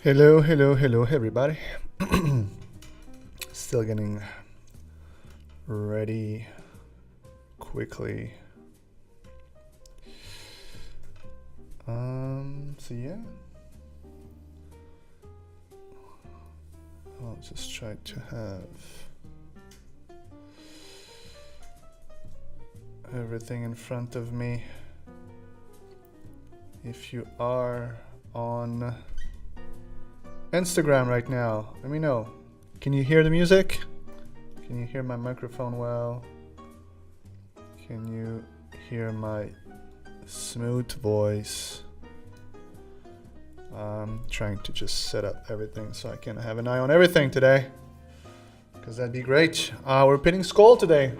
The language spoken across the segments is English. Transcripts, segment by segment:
Hello, hello, hello, everybody. Still getting ready quickly. So yeah. I'll just try to have everything in front of me. If you are on Instagram right now, let me know. Can you hear the music? Can you hear my microphone well? Can you hear my smooth voice? I'm trying to just set up everything so I can have an eye on everything today, because that'd be great. We're pitting Skull today.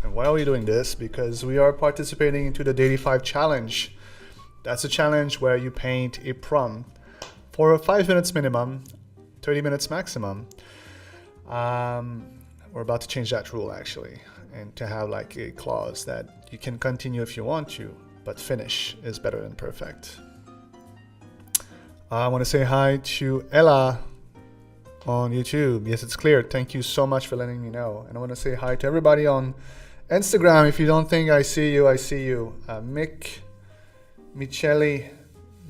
And why are we doing this? Because we are participating into the Daily 5 challenge. That's a challenge where you paint a prompt for 5 minutes minimum, 30 minutes maximum. We're about to change that rule actually, and to have like a clause that you can continue if you want to, but finish is better than perfect. I want to say hi to Ella on YouTube. Yes, it's clear. Thank you so much for letting me know. And I want to say hi to everybody on Instagram. If you don't think I see you, I see you. Mick, Michele,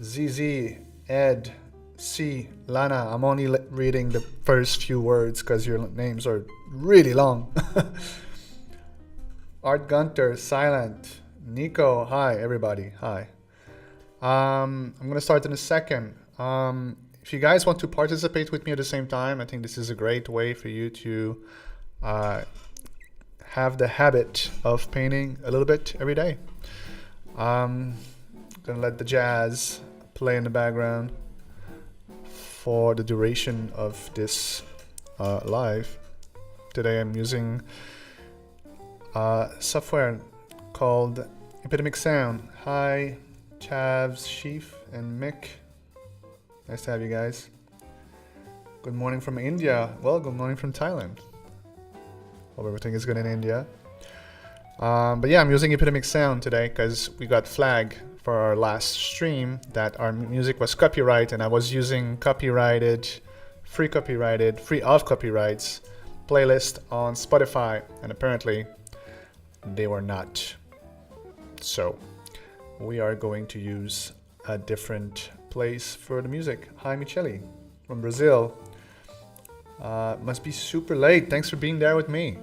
ZZ, Ed, C, Lana. I'm only reading the first few words because your names are really long. Art Gunter, Silent, Nico, hi everybody, hi. I'm gonna start in a second. If you guys want to participate with me at the same time, I think this is a great way for you to have the habit of painting a little bit every day. I'm gonna let the jazz play in the background for the duration of this live. Today I'm using software called Epidemic Sound. Hi, Chavs, Sheaf, and Mick. Nice to have you guys. Good morning from India. Well, good morning from Thailand. Hope everything is good in India. But yeah, I'm using Epidemic Sound today because we got flagged for our last stream that our music was copyright, and I was using free of copyrights playlist on Spotify, and apparently they were not. So we are going to use a different place for the music. Hi Michele from Brazil. Must be super late. Thanks for being there with me.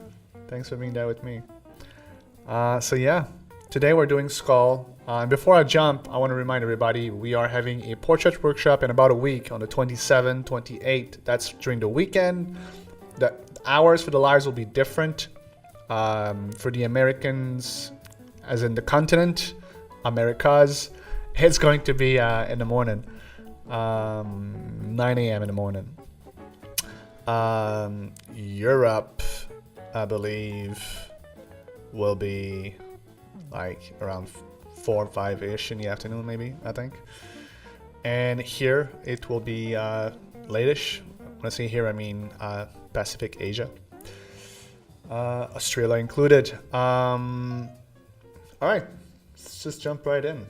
So yeah, today we're doing Skull. And before I jump, I want to remind everybody we are having a portrait workshop in about a week on the 27th, 28th. That's during the weekend. The hours for the lives will be different. For the Americans, as in the continent, Americas, it's going to be in the morning, 9 a.m. in the morning. Europe, I believe, will be like around 4 or 5-ish in the afternoon, maybe, I think. And here it will be late-ish. When I say here, I mean Pacific Asia, Australia included. All right, let's just jump right in.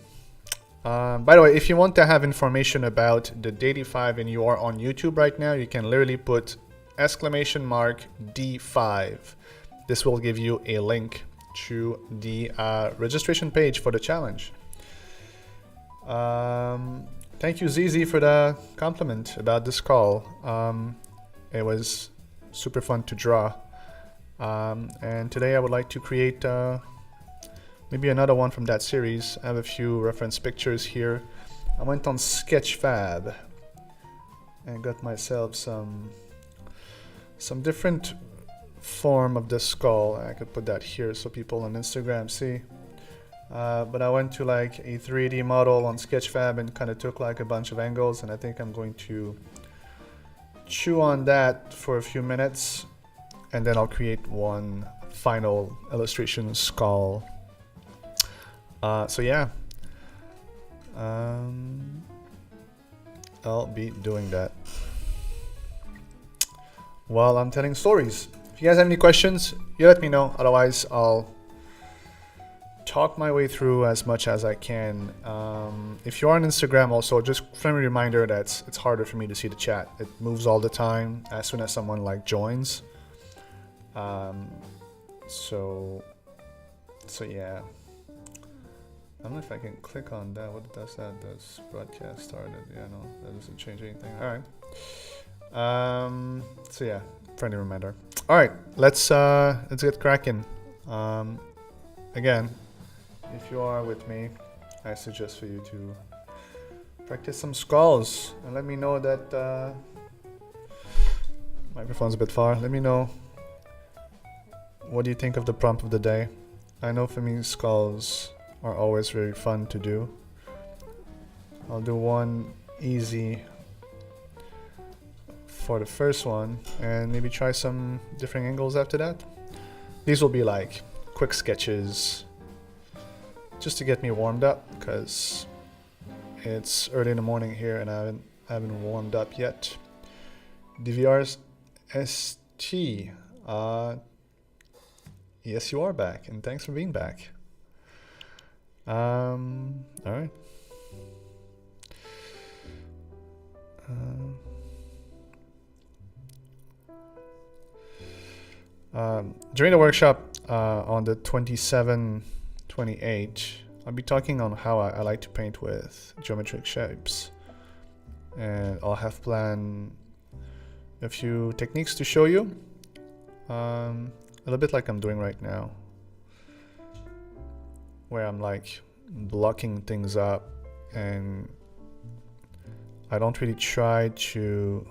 By the way, if you want to have information about the Daily 5 and you are on YouTube right now, you can literally put !D5. This will give you a link to the registration page for the challenge. Thank you, ZZ, for the compliment about this call. It was super fun to draw. And today I would like to create maybe another one from that series. I have a few reference pictures here. I went on Sketchfab and got myself some different form of the skull. I could put that here so people on Instagram see. But I went to like a 3D model on Sketchfab and kind of took like a bunch of angles, and I think I'm going to chew on that for a few minutes, and then I'll create one final illustration skull. So yeah, I'll be doing that while I'm telling stories. If you guys have any questions, you let me know. Otherwise, I'll talk my way through as much as I can. If you are on Instagram also, just friendly reminder that it's harder for me to see the chat. It moves all the time as soon as someone like joins. So yeah. I don't know if I can click on that. What does that? Does broadcast started? Yeah, no, that doesn't change anything. All right. So yeah, friendly reminder. All right, let's get cracking. Again, if you are with me, I suggest for you to practice some skulls and let me know that microphone's a bit far. Let me know what do you think of the prompt of the day. I know for me, skulls are always very fun to do. I'll do one easy for the first one and maybe try some different angles after that. These will be like quick sketches just to get me warmed up because it's early in the morning here and I haven't warmed up yet. DVR's ST, yes you are back and thanks for being back. All right. During the workshop on the 27-28, I'll be talking on how I like to paint with geometric shapes, and I'll have planned a few techniques to show you, a little bit like I'm doing right now, where I'm like blocking things up and I don't really try to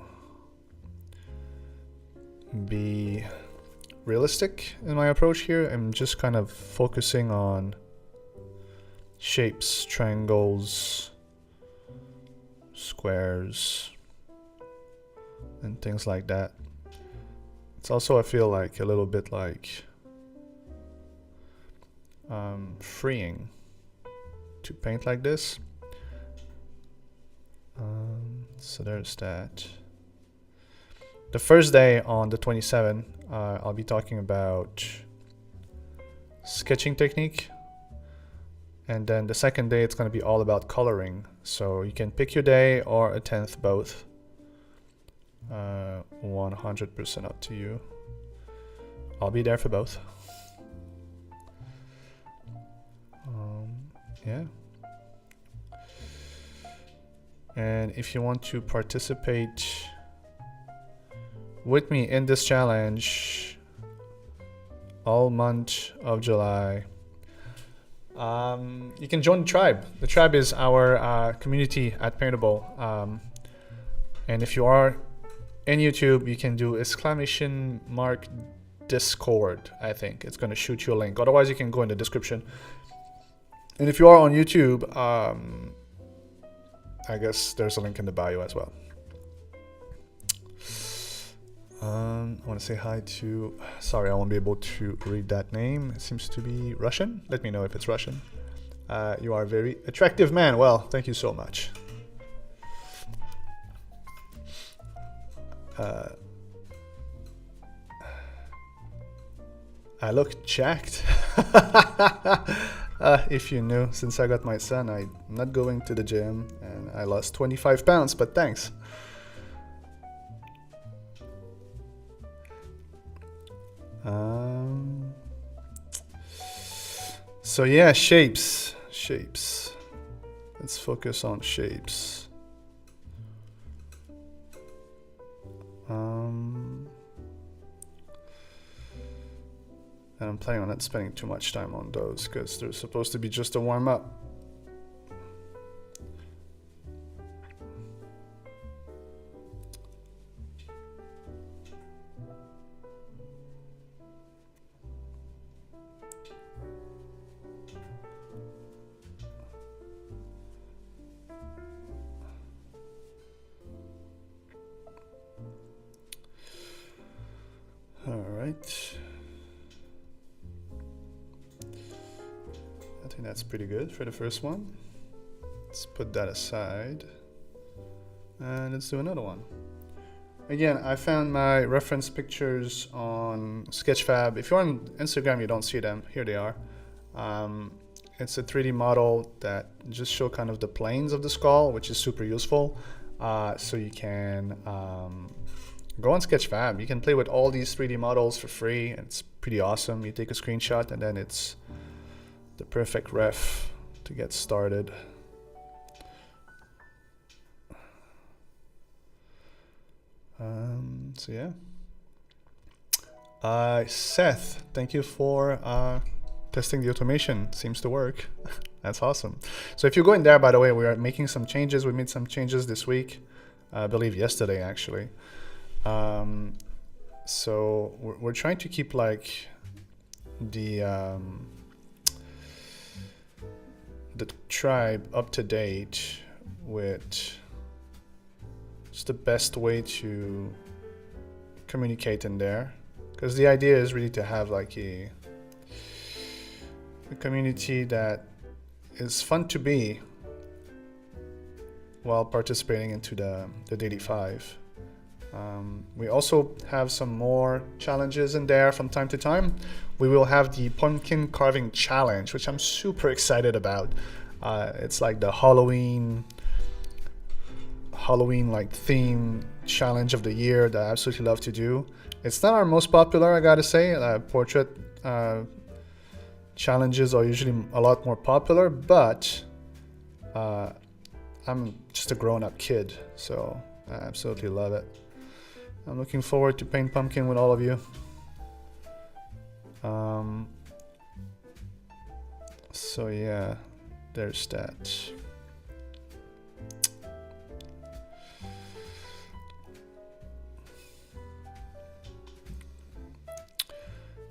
be realistic in my approach here. I'm just kind of focusing on shapes, triangles, squares, and things like that. It's also, I feel like, a little bit like freeing to paint like this. So there's that. The first day on the 27th, I'll be talking about sketching technique. And then the second day, it's going to be all about coloring. So you can pick your day or a 10th, both. 100% up to you. I'll be there for both. Yeah. And if you want to participate with me in this challenge all month of July, you can join the tribe. The tribe is our community at Paintable. And if you are in YouTube, you can do !mark Discord. I think it's going to shoot you a link. Otherwise, you can go in the description. And if you are on YouTube, I guess there's a link in the bio as well. I want to say hi to... Sorry, I won't be able to read that name. It seems to be Russian. Let me know if it's Russian. You are a very attractive man. Well, thank you so much. I look jacked. If you knew, since I got my son, I'm not going to the gym and I lost 25 pounds, but thanks. So yeah, shapes. Let's focus on shapes. And I'm planning on not spending too much time on those because they're supposed to be just a warm-up. All right. I think that's pretty good for the first one. Let's put that aside. And let's do another one. Again, I found my reference pictures on Sketchfab. If you're on Instagram, you don't see them. Here they are. It's a 3D model that just show kind of the planes of the skull, which is super useful. So you can go on Sketchfab. You can play with all these 3D models for free. It's pretty awesome. You take a screenshot and then it's the perfect ref to get started. So yeah. Seth, thank you for testing the automation. Seems to work. That's awesome. So if you go in there, by the way, we are making some changes. We made some changes this week, I believe yesterday actually. So we're trying to keep like the tribe up to date with just the best way to communicate in there, because the idea is really to have like a community that is fun to be while participating into the Daily 5. We also have some more challenges in there from time to time. We will have the pumpkin carving challenge, which I'm super excited about. It's like the Halloween like theme challenge of the year that I absolutely love to do. It's not our most popular, I gotta say. Portrait challenges are usually a lot more popular, but I'm just a grown-up kid, so I absolutely love it. I'm looking forward to paint pumpkin with all of you. So yeah, there's that.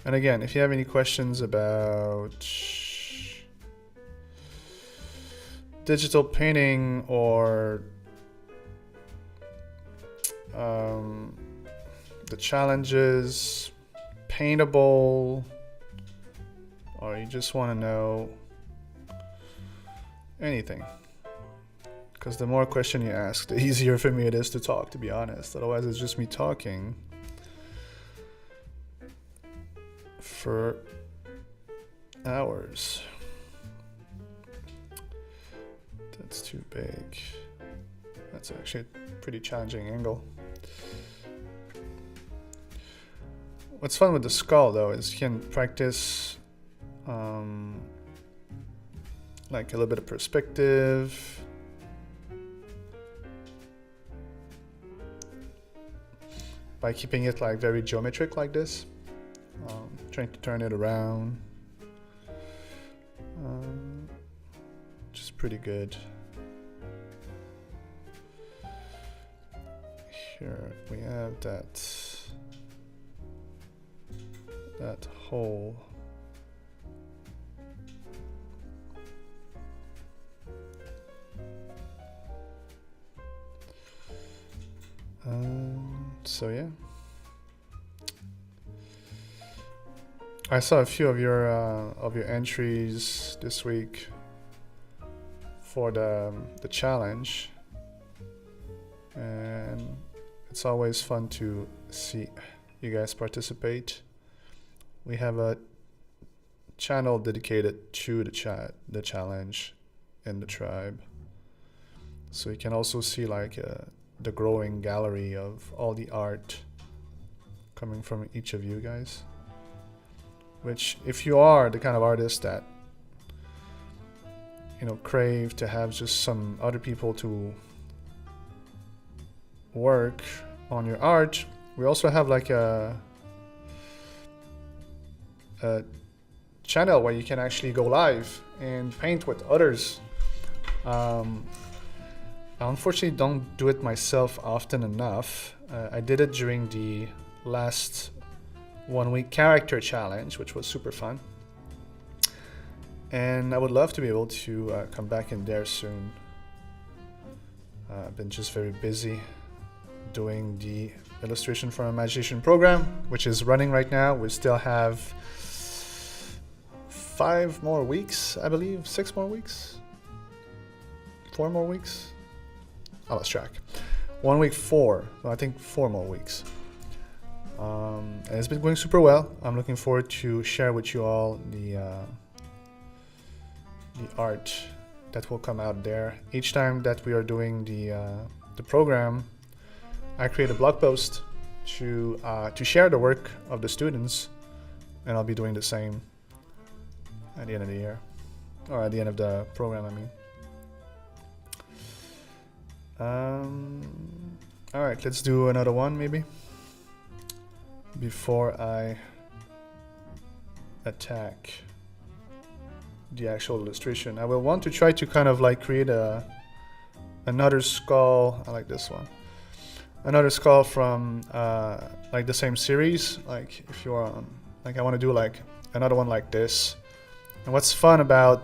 And again, if you have any questions about digital painting or the challenges, paintable, or you just want to know anything, because the more question you ask, the easier for me it is to talk, to be honest. Otherwise it's just me talking for hours. That's too big. That's actually a pretty challenging angle. What's fun with the skull though is you can practice like a little bit of perspective. By keeping it like very geometric like this. Trying to turn it around. Which is pretty good. Here we have that hole. So yeah. I saw a few of your entries this week for the challenge, and it's always fun to see you guys participate. We have a channel dedicated to the challenge in the tribe, so you can also see like the growing gallery of all the art coming from each of you guys. Which, if you are the kind of artist that, you know, crave to have just some other people to work on your art, we also have like a channel where you can actually go live and paint with others. I unfortunately don't do it myself often enough. I did it during the last 1 week character challenge, which was super fun, and I would love to be able to come back in there soon. I've been just very busy doing the illustration for imagination program, which is running right now. We still have 5 more weeks, I believe, 6 more weeks, 4 more weeks, I lost track. 1 week 4, so I think 4 more weeks. And it's been going super well. I'm looking forward to share with you all the the art that will come out there. Each time that we are doing the program, I create a blog post to share the work of the students, and I'll be doing the same at the end of the year, or at the end of the program, I mean. All right, let's do another one maybe before I attack the actual illustration. I will want to try to kind of like create another skull. I like this one. Another skull from like the same series. Like if you are on, like I want to do like another one like this. And what's fun about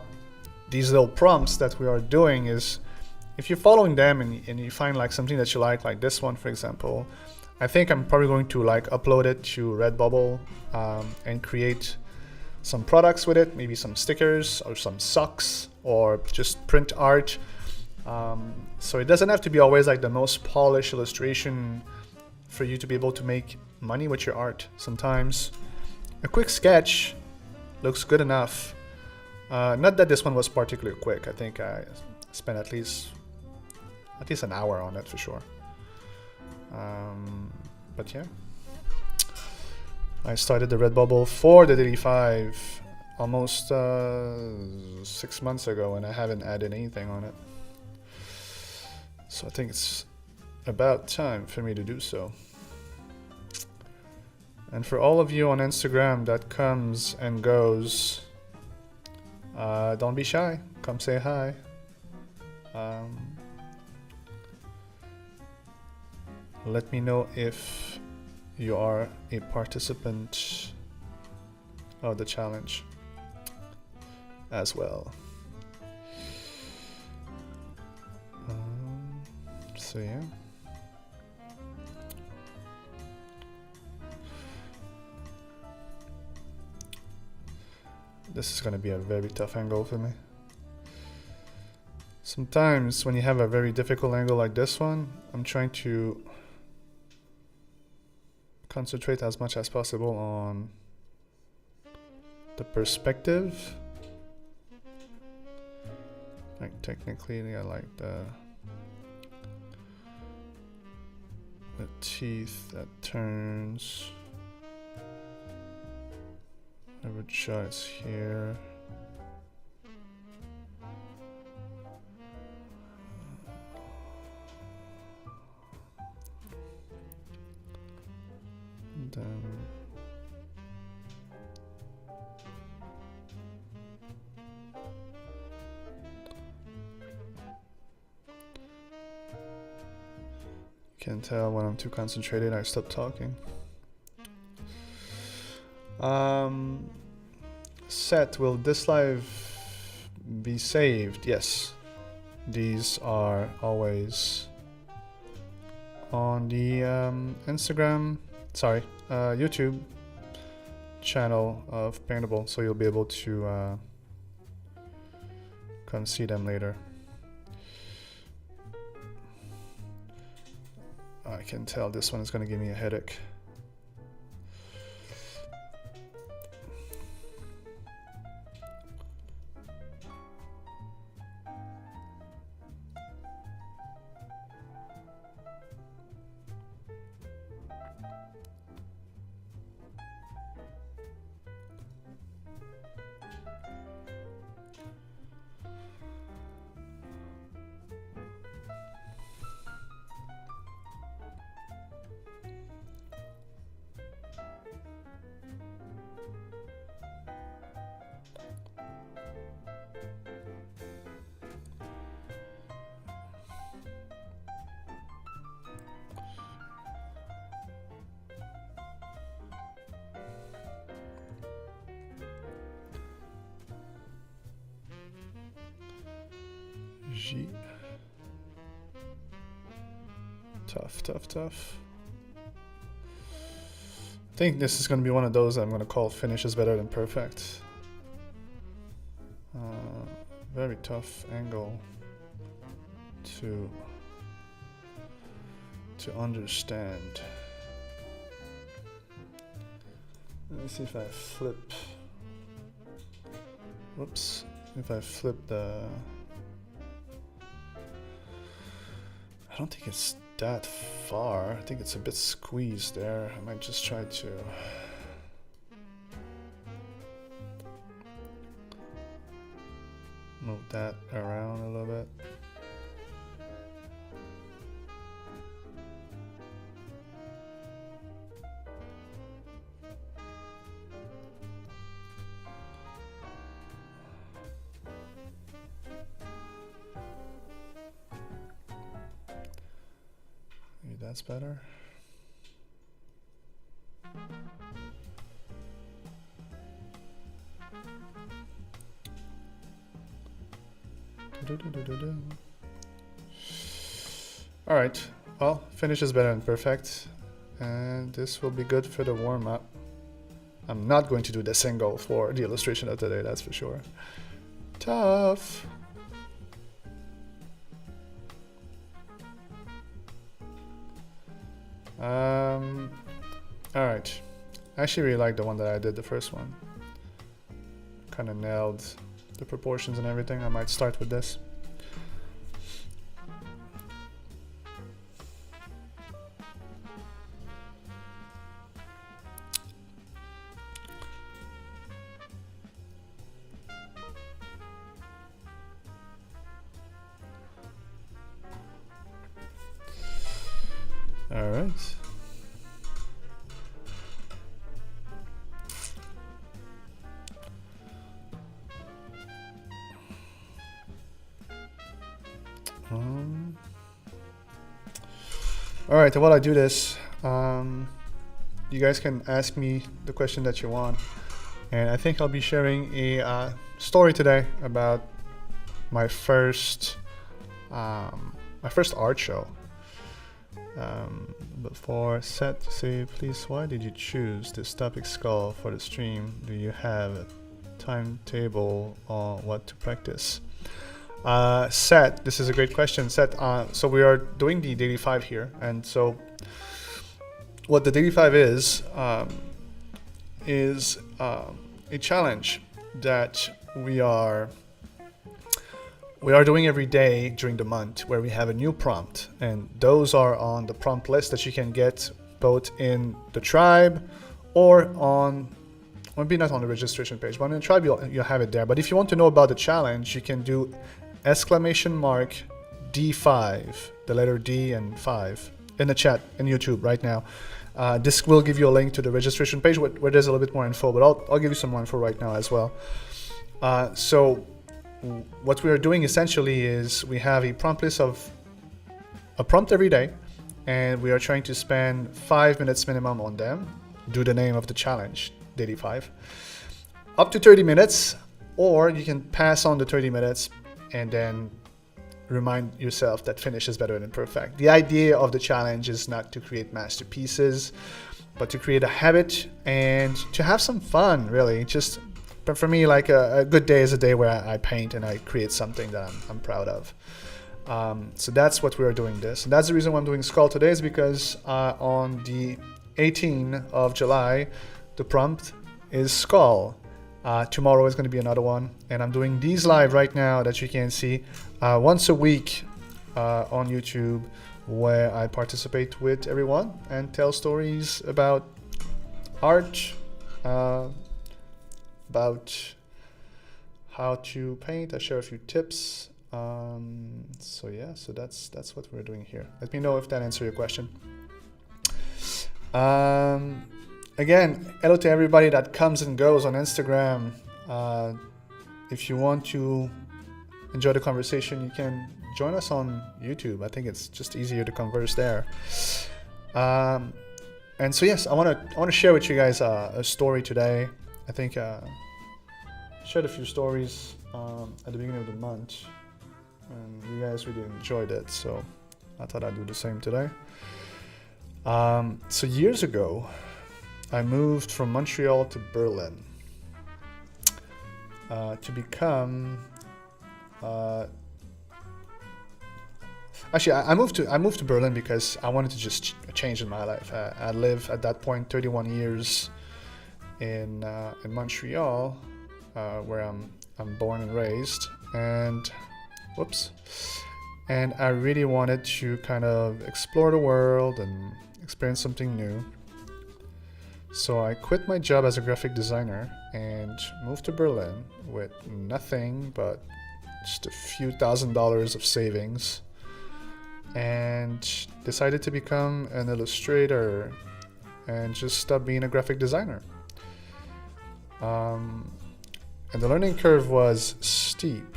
these little prompts that we are doing is if you're following them and you find like something that you like this one, for example, I think I'm probably going to like upload it to Redbubble and create some products with it, maybe some stickers or some socks or just print art. So it doesn't have to be always like the most polished illustration for you to be able to make money with your art. Sometimes a quick sketch looks good enough. Not that this one was particularly quick. I think I spent at least an hour on it for sure. But yeah, I started the Redbubble for the DD5 almost 6 months ago, and I haven't added anything on it. So I think it's about time for me to do so. And for all of you on Instagram that comes and goes, don't be shy. Come say hi. Let me know if you are a participant of the challenge as well. So yeah. This is going to be a very tough angle for me. Sometimes when you have a very difficult angle like this one, I'm trying to concentrate as much as possible on the perspective. Like technically I like the teeth that turns. Whatever shot is here. And then you can tell when I'm too concentrated, I stop talking. Set, will this live be saved? Yes. These are always on the YouTube channel of Paintable, so you'll be able to come see them later. I can tell this one is going to give me a headache. G. Tough. I think this is going to be one of those I'm going to call finish is better than perfect. Very tough angle to understand. Let me see if I flip. Whoops. if I flip the... I don't think it's that far. I think it's a bit squeezed there. I might just try to... move that around a little bit. Maybe that's better. All right, well, finish is better than perfect, and this will be good for the warm-up. I'm not going to do the single for the illustration of today, that's for sure. Tough. All right, I actually really like the one that I did, the first one. Kind of nailed the proportions and everything. I might start with this. All right. All right, while I do this, you guys can ask me the question that you want, and I think I'll be sharing a story today about my first art show. Before set, say please, why did you choose this topic skull for the stream? Do you have a timetable on what to practice? Set, this is a great question. Set, so we are doing the daily 5 here, and so what the daily 5 is a challenge that we are doing every day during the month, where we have a new prompt, and those are on the prompt list that you can get both in the tribe or on, maybe not on the registration page, but on the tribe you'll have it there. But if you want to know about the challenge, you can do !D5, the letter D and 5, in the chat in YouTube right now. This will give you a link to the registration page where there's a little bit more info, but I'll give you some more info right now as well. So what we are doing essentially is we have a prompt list of a prompt every day, and we are trying to spend 5 minutes minimum on them. Do the name of the challenge, Daily 5. Up to 30 minutes, or you can pass on the 30 minutes and then remind yourself that finish is better than perfect. The idea of the challenge is not to create masterpieces, but to create a habit and to have some fun, really. Just, but for me, like a good day is a day where I paint and I create something that I'm proud of. So that's what we are doing this. And that's the reason why I'm doing Skull today, is because on the 18th of July, the prompt is Skull. Tomorrow is going to be another one, and I'm doing these live right now that you can see once a week on YouTube, where I participate with everyone and tell stories about art, about how to paint. I share a few tips. So yeah, so that's what we're doing here. Let me know if that answers your question. Again, hello to everybody that comes and goes on Instagram. If you want to enjoy the conversation, you can join us on YouTube. I think it's just easier to converse there. And so yes, I want to share with you guys a story today. I think shared a few stories at the beginning of the month, and you guys really enjoyed it. So I thought I'd do the same today. So years ago, I moved from Montreal to Berlin to become. Actually, I moved to Berlin because I wanted to just change in my life. I lived at that point 31 years in Montreal, where I'm born and raised, and whoops. And I really wanted to kind of explore the world and experience something new. So I quit my job as a graphic designer and moved to Berlin with nothing but just a few $1,000s of savings, and decided to become an illustrator and just stop being a graphic designer. And the learning curve was steep.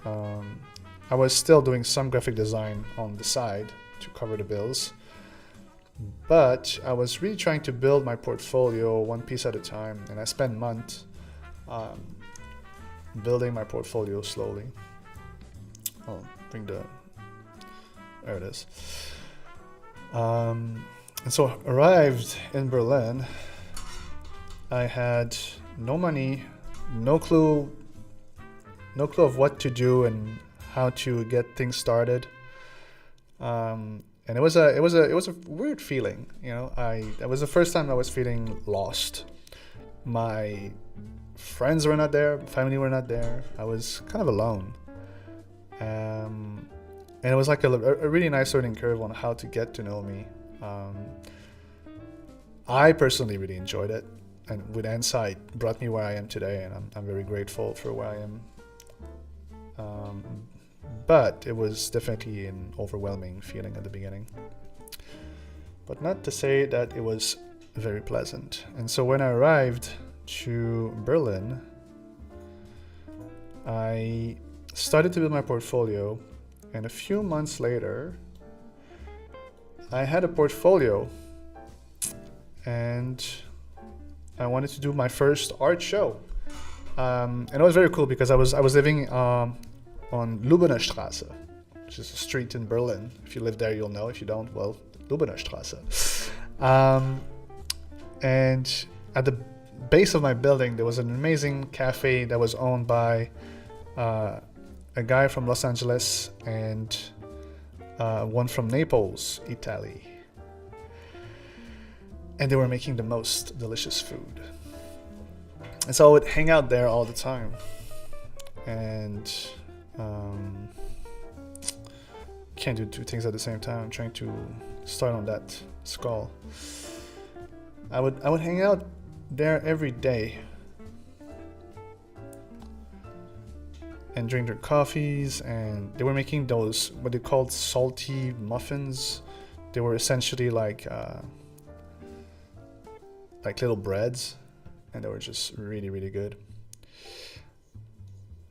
I was still doing some graphic design on the side to cover the bills, but I was really trying to build my portfolio one piece at a time, and I spent months building my portfolio slowly. There it is. And so arrived in Berlin. I had no money, no clue of what to do and how to get things started. And it was a weird feeling, you know. It was the first time I was feeling lost. My friends were not there, family were not there. I was kind of alone. And it was like a really nice learning curve on how to get to know me. I personally really enjoyed it, and with hindsight, brought me where I am today, and I'm very grateful for where I am. But it was definitely an overwhelming feeling at the beginning. But not to say that it was very pleasant. And so when I arrived to Berlin, I started to build my portfolio, and a few months later, I had a portfolio, and I wanted to do my first art show. And it was very cool because I was living on Lubener Straße, which is a street in Berlin. If you live there, you'll know. If you don't, well, Lubener Straße. And at the base of my building, there was an amazing cafe that was owned by a guy from Los Angeles and one from Naples, Italy. And they were making the most delicious food. And so I would hang out there all the time. And can't do two things at the same time. I'm trying to start on that skull. I would hang out there every day and drink their coffees, and they were making those what they called salty muffins. They were essentially like little breads, and they were just really, really good.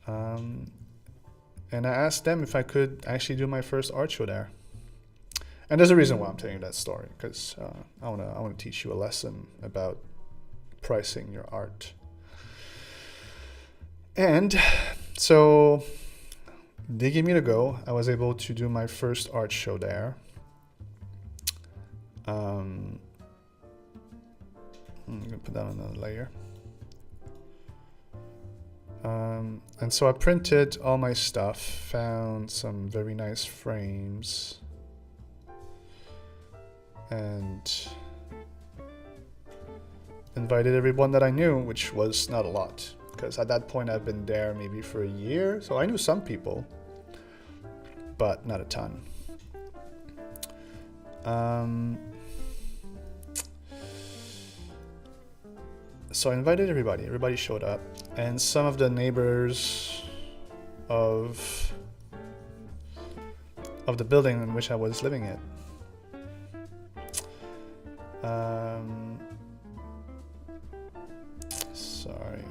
And I asked them if I could actually do my first art show there. And there's a reason why I'm telling you that story, because I wanna teach you a lesson about pricing your art. And so they gave me the go. I was able to do my first art show there. I'm gonna put that on another layer. And so I printed all my stuff, found some very nice frames, and invited everyone that I knew, which was not a lot, because at that point I've been there maybe for a year, so I knew some people, but not a ton. So I invited everybody. Everybody showed up, and some of the neighbors of the building in which I was living at. Sorry.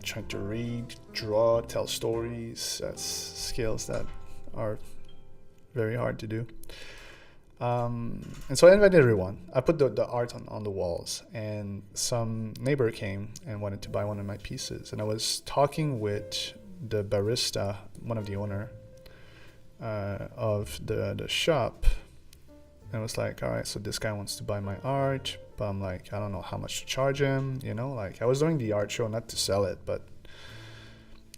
Trying to read, draw, tell stories. That's skills that are very hard to do. And so I invited everyone. I put the art on the walls, and some neighbor came and wanted to buy one of my pieces. And I was talking with the barista, one of the owner of the shop, and I was like, all right, so this guy wants to buy my art, but I'm like, I don't know how much to charge him, you know, like I was doing the art show not to sell it, but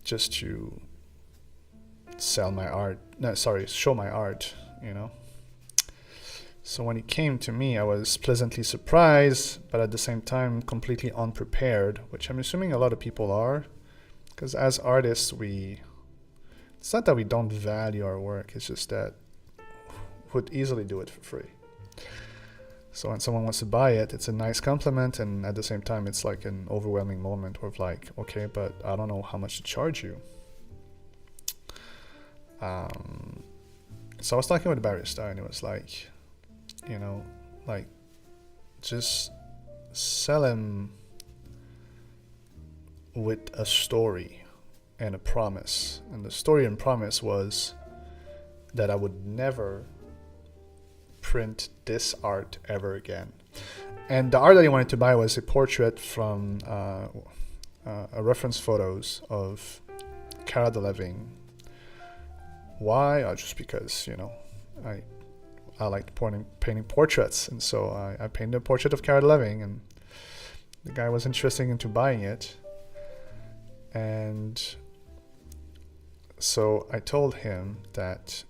just to show my art, you know. So when it came to me, I was pleasantly surprised, but at the same time completely unprepared, which I'm assuming a lot of people are, because as artists, it's not that we don't value our work, it's just that would easily do it for free. So when someone wants to buy it, it's a nice compliment, and at the same time, it's like an overwhelming moment of like, okay, but I don't know how much to charge you. So I was talking with the barista, and it was like, you know, like, just sell him with a story and a promise. And the story and promise was that I would never print this art ever again. And the art that he wanted to buy was a portrait from a reference photos of Cara Delevingne. Why? Just because, you know, I liked painting portraits, and so I painted a portrait of Cara Delevingne, and the guy was interested into buying it. And so I told him that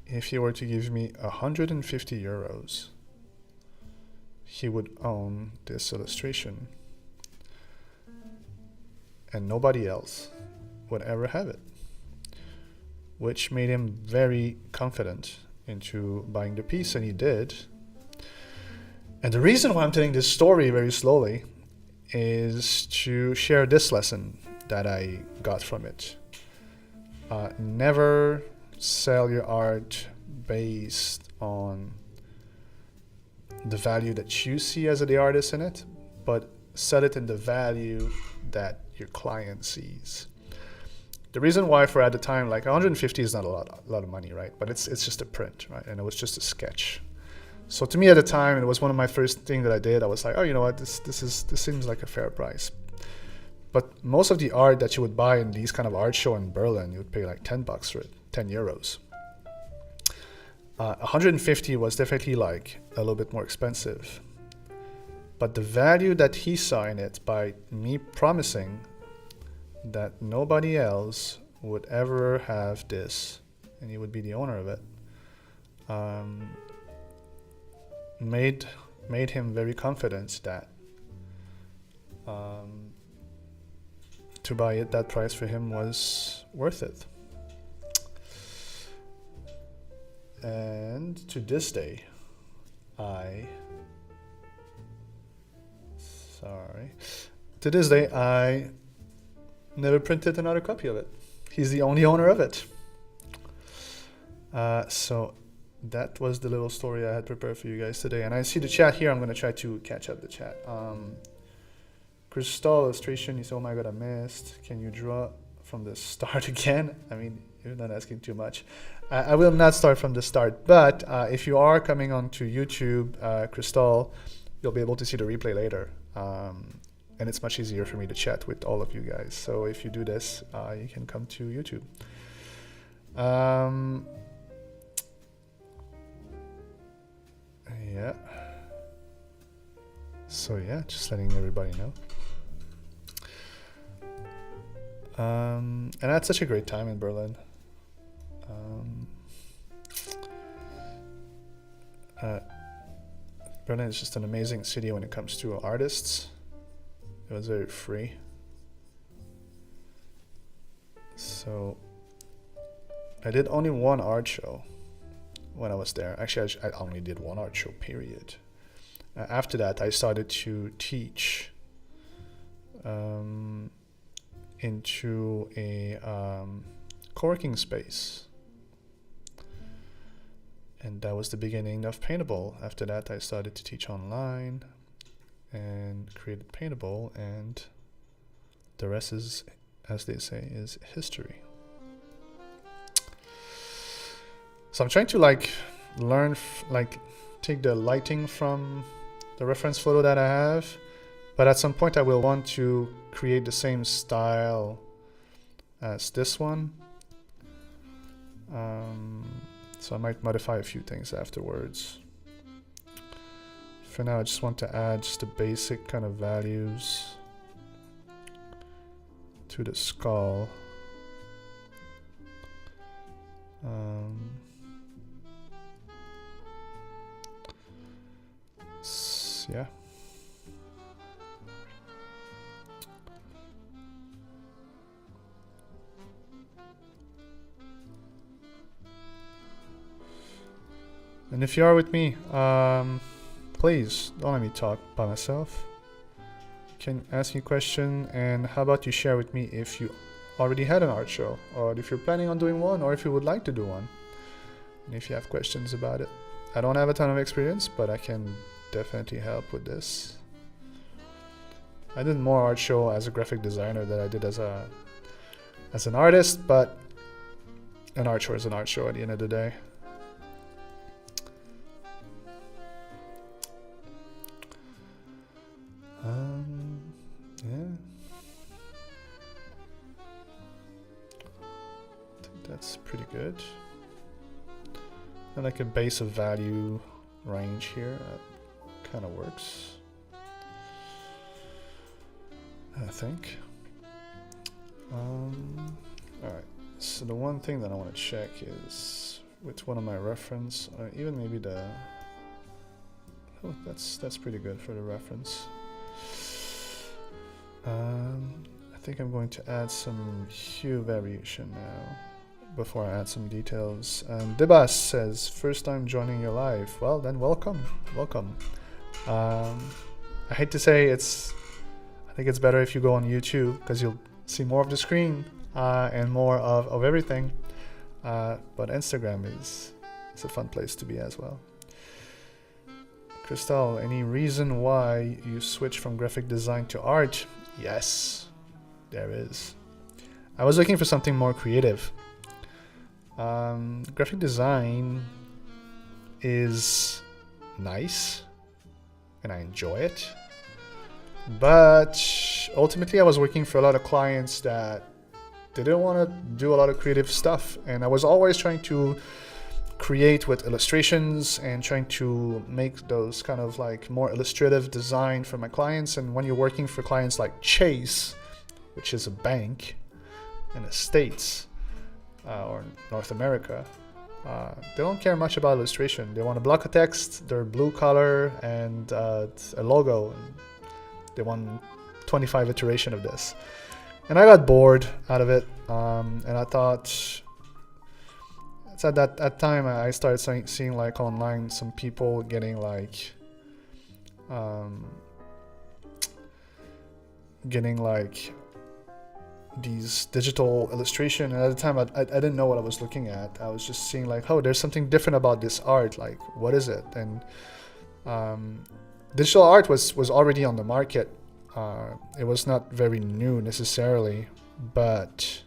if he were to give me 150 euros, he would own this illustration, and nobody else would ever have it, which made him very confident into buying the piece, and he did. And the reason why I'm telling this story very slowly is to share this lesson that I got from it. Never sell your art based on the value that you see as the artist in it, but sell it in the value that your client sees. The reason why, for at the time, like 150 is not a lot of money, right? But it's just a print, right? And it was just a sketch. So to me at the time, it was one of my first things that I did. I was like, oh, you know what? This seems like a fair price. But most of the art that you would buy in these kind of art show in Berlin, you would pay like $10 for it, 10 euros. 150 was definitely like a little bit more expensive. But the value that he saw in it by me promising that nobody else would ever have this, and he would be the owner of it, made him very confident that to buy it, that price for him was worth it. And to this day, I never printed another copy of it. He's the only owner of it. So that was the little story I had prepared for you guys today. And I see the chat here. I'm going to try to catch up the chat. Crystal illustration, you said, oh my god, I missed. Can you draw from the start again? I mean, you're not asking too much. I will not start from the start, but if you are coming onto YouTube, Crystal, you'll be able to see the replay later. And it's much easier for me to chat with all of you guys. So if you do this, you can come to YouTube. Yeah. So yeah, just letting everybody know. And I had such a great time in Berlin. Berlin is just an amazing city when it comes to artists. It was very free. So I did only one art show when I was there. Actually, I only did one art show, period. After that, I started to teach into a co-working space. And that was the beginning of Paintable. After that, I started to teach online and created Paintable, and the rest is, as they say, is history. So I'm trying to learn, take the lighting from the reference photo that I have, but at some point I will want to create the same style as this one. So I might modify a few things afterwards. For now, I just want to add just the basic kind of values to the skull. yeah. And if you are with me, please don't let me talk by myself. You can ask me a question, and how about you share with me if you already had an art show, or if you're planning on doing one, or if you would like to do one, and if you have questions about it. I don't have a ton of experience, but I can definitely help with this. I did more art show as a graphic designer than I did as an artist, but an art show is an art show at the end of the day. Yeah. I think that's pretty good. And like a base of value range here, that kind of works, I think. Alright, so the one thing that I want to check is with one of my reference, or even maybe the... Oh, that's pretty good for the reference. I think I'm going to add some hue variation now before I add some details. Dibas says, first time joining your live. Well, then welcome. I hate to say I think it's better if you go on YouTube, because you'll see more of the screen and more of everything. But Instagram is a fun place to be as well. Crystal, any reason why you switched from graphic design to art? Yes, there is. I was looking for something more creative. Graphic design is nice and I enjoy it, but ultimately I was working for a lot of clients that they didn't want to do a lot of creative stuff, and I was always trying to create with illustrations and trying to make those kind of like more illustrative design for my clients. And when you're working for clients like Chase, which is a bank in the States or North America, they don't care much about illustration. They want a block of text, their blue color, and a logo. And they want 25 iteration of this. And I got bored out of it, and I thought... So at that time, I started seeing like online some people getting like these digital illustration, and at the time I didn't know what I was looking at. I was just seeing like, oh, there's something different about this art, like what is it? And digital art was already on the market. It was not very new necessarily, but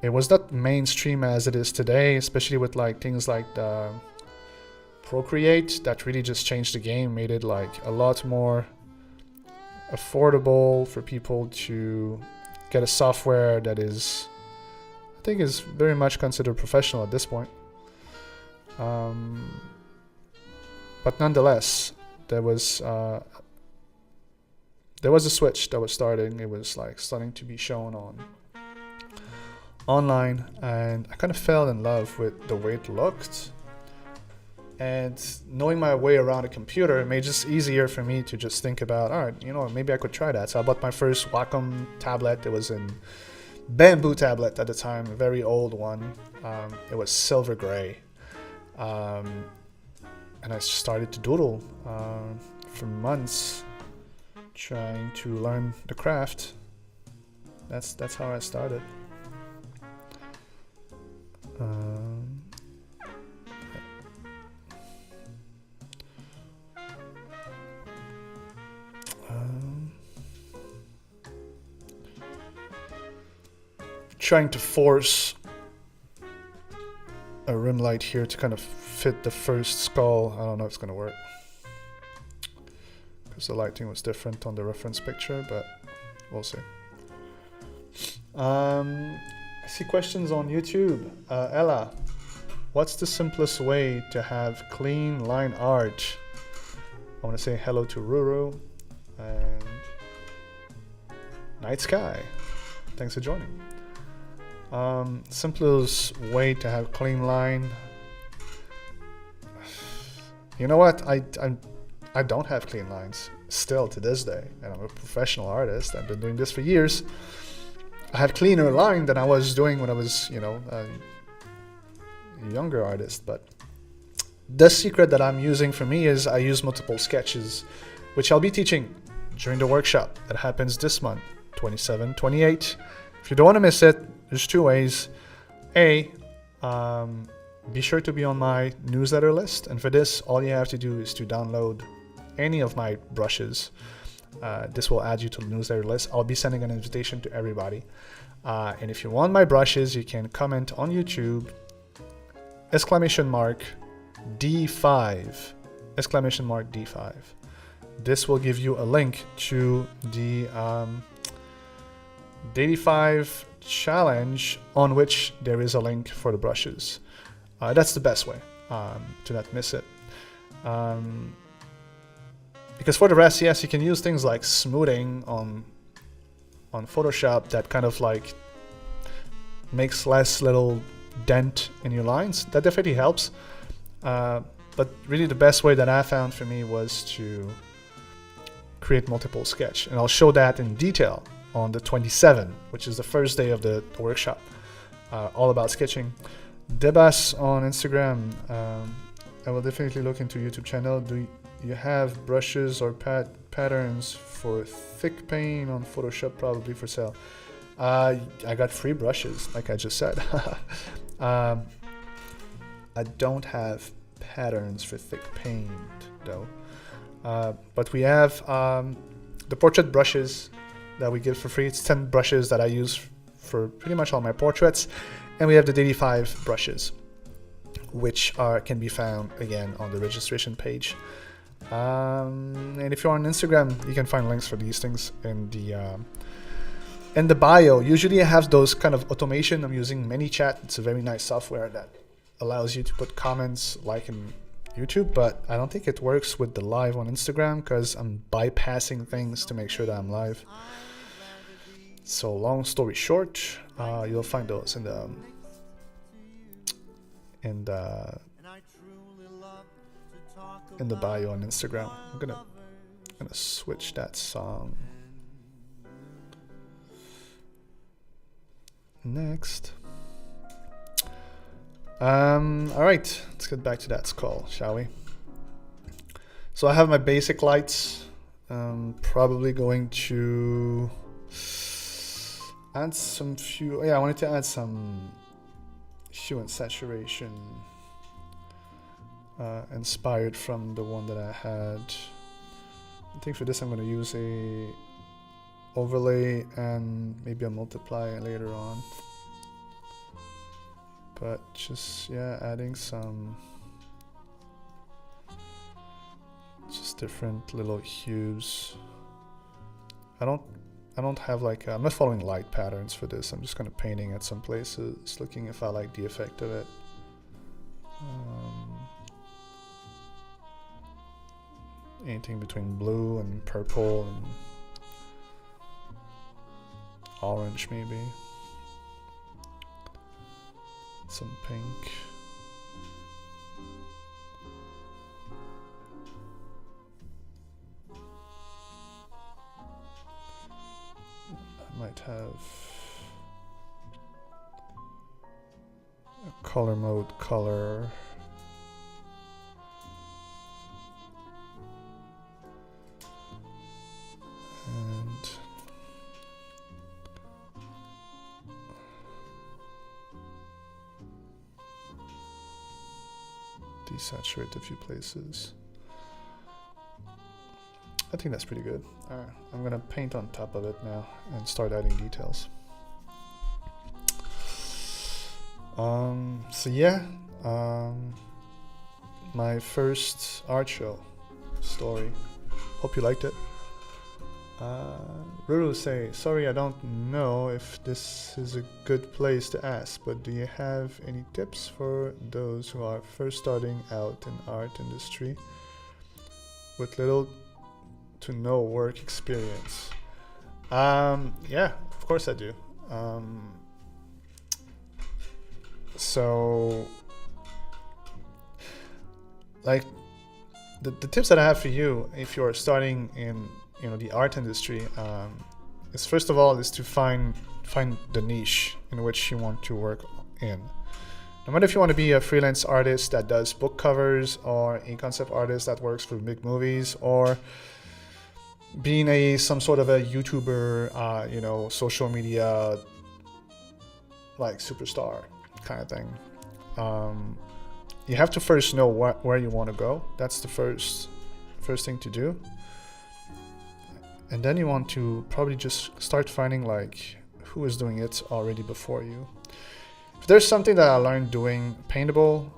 it was not mainstream as it is today, especially with like things like the Procreate that really just changed the game, made it like a lot more affordable for people to get a software that is, I think, is very much considered professional at this point. But nonetheless, there was a switch that was starting. It was like starting to be shown online, and I kind of fell in love with the way it looked, and knowing my way around a computer, it made it just easier for me to just think about, all right, you know, maybe I could try that. So I bought my first Wacom tablet. It was a bamboo tablet at the time, a very old one. It was silver gray, and I started to doodle for months, trying to learn the craft. That's how I started. Trying to force a rim light here to kind of fit the first skull. I don't know if it's gonna work because the lighting was different on the reference picture, but we'll see. I see questions on YouTube. Ella, what's the simplest way to have clean line art? I want to say hello to Ruru and Night Sky. Thanks for joining. Simplest way to have clean line. you know what? I don't have clean lines still to this day, and I'm a professional artist. I've been doing this for years. I have cleaner line than I was doing when I was, you know, a younger artist. But the secret that I'm using for me is I use multiple sketches, which I'll be teaching during the workshop that happens this month, 27, 28. If you don't want to miss it, there's two ways. Be sure to be on my newsletter list, and for this, all you have to do is to download any of my brushes. This will add you to the newsletter list. I'll be sending an invitation to everybody. And if you want my brushes, you can comment on YouTube, !D5, !D5. This will give you a link to the 85 challenge, on which there is a link for the brushes. That's the best way to not miss it. Because for the rest, yes, you can use things like smoothing on Photoshop that kind of like makes less little dent in your lines. That definitely helps. But really the best way that I found for me was to create multiple sketch. And I'll show that in detail on the 27th, which is the first day of the workshop, all about sketching. Debas on Instagram. I will definitely look into YouTube channel. Do you have brushes or patterns for thick paint on Photoshop, probably for sale? I got free brushes, like I just said. I don't have patterns for thick paint though, but we have the portrait brushes that we give for free. It's 10 brushes that I use for pretty much all my portraits, and we have the 85 brushes, which can be found again on the registration page. And if you're on Instagram, you can find links for these things in the bio. Usually I have those kind of automation. I'm using ManyChat. It's a very nice software that allows you to put comments like in YouTube, but I don't think it works with the live on Instagram because I'm bypassing things to make sure that I'm live. So long story short, you'll find those in the bio on Instagram. I'm gonna switch that song next. All right, let's get back to that skull, shall we? So I have my basic lights. Probably going to add some hue. Yeah, I wanted to add some hue and saturation, inspired from the one that I had. I think for this I'm going to use a overlay and maybe a multiply later on. But just, yeah, adding some just different little hues. I don't have like I'm not following light patterns for this. I'm just kind of painting at some places, looking if I like the effect of it. Anything between blue and purple and orange, maybe some pink. I might have a color mode color. And desaturate a few places. I think that's pretty good. Alright, I'm gonna paint on top of it now and start adding details. So yeah, my first art show story. Hope you liked it. Ruru say, sorry, I don't know if this is a good place to ask, but do you have any tips for those who are first starting out in art industry with little to no work experience? Yeah, of course I do. So, like, the tips that I have for you if you're starting in the art industry is, first of all, is to find the niche in which you want to work in. No matter if you want to be a freelance artist that does book covers, or a concept artist that works for big movies, or being some sort of a YouTuber, social media like superstar kind of thing. You have to first know where you want to go. That's the first thing to do. And then you want to probably just start finding like who is doing it already before you. If there's something that I learned doing Paintable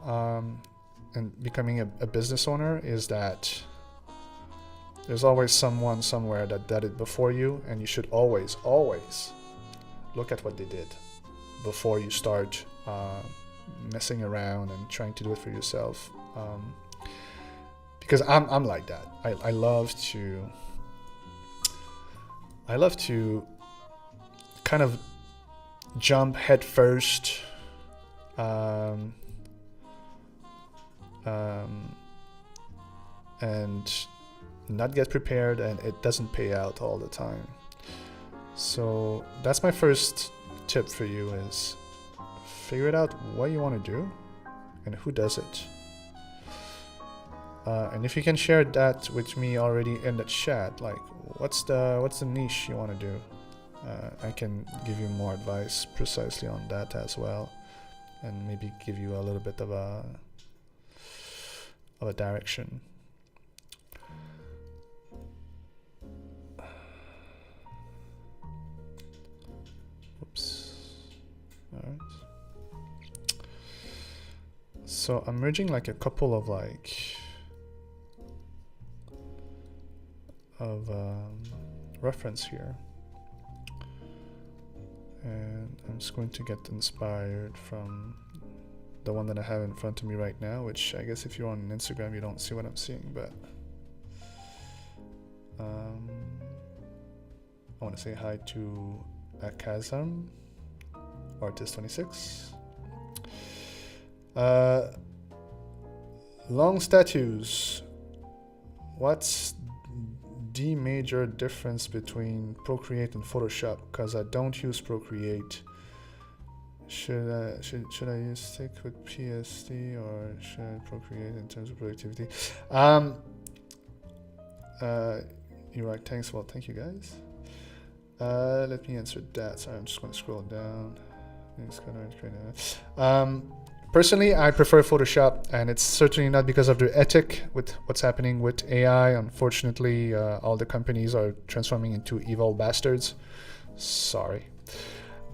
and becoming a business owner, is that there's always someone somewhere that did it before you, and you should always look at what they did before you start messing around and trying to do it for yourself. Because I'm like that. I love to kind of jump head first, and not get prepared, and it doesn't pay out all the time. So that's my first tip for you, is figure it out what you want to do and who does it. And if you can share that with me already in the chat, like what's the niche you want to do, I can give you more advice precisely on that as well, and maybe give you a little bit of a direction. Oops. All right. So I'm merging like a couple of reference here, and I'm just going to get inspired from the one that I have in front of me right now, which I guess if you're on Instagram you don't see what I'm seeing, but I want to say hi to Akazam, Artist26. Long statues. What's the major difference between Procreate and Photoshop? Because I don't use Procreate. Should I stick with PSD, or should I Procreate in terms of productivity? You're right. Thanks. Well, thank you guys. Let me answer that. Sorry, I'm just going to scroll down. Personally, I prefer Photoshop, and it's certainly not because of their ethic with what's happening with AI. Unfortunately, all the companies are transforming into evil bastards. Sorry.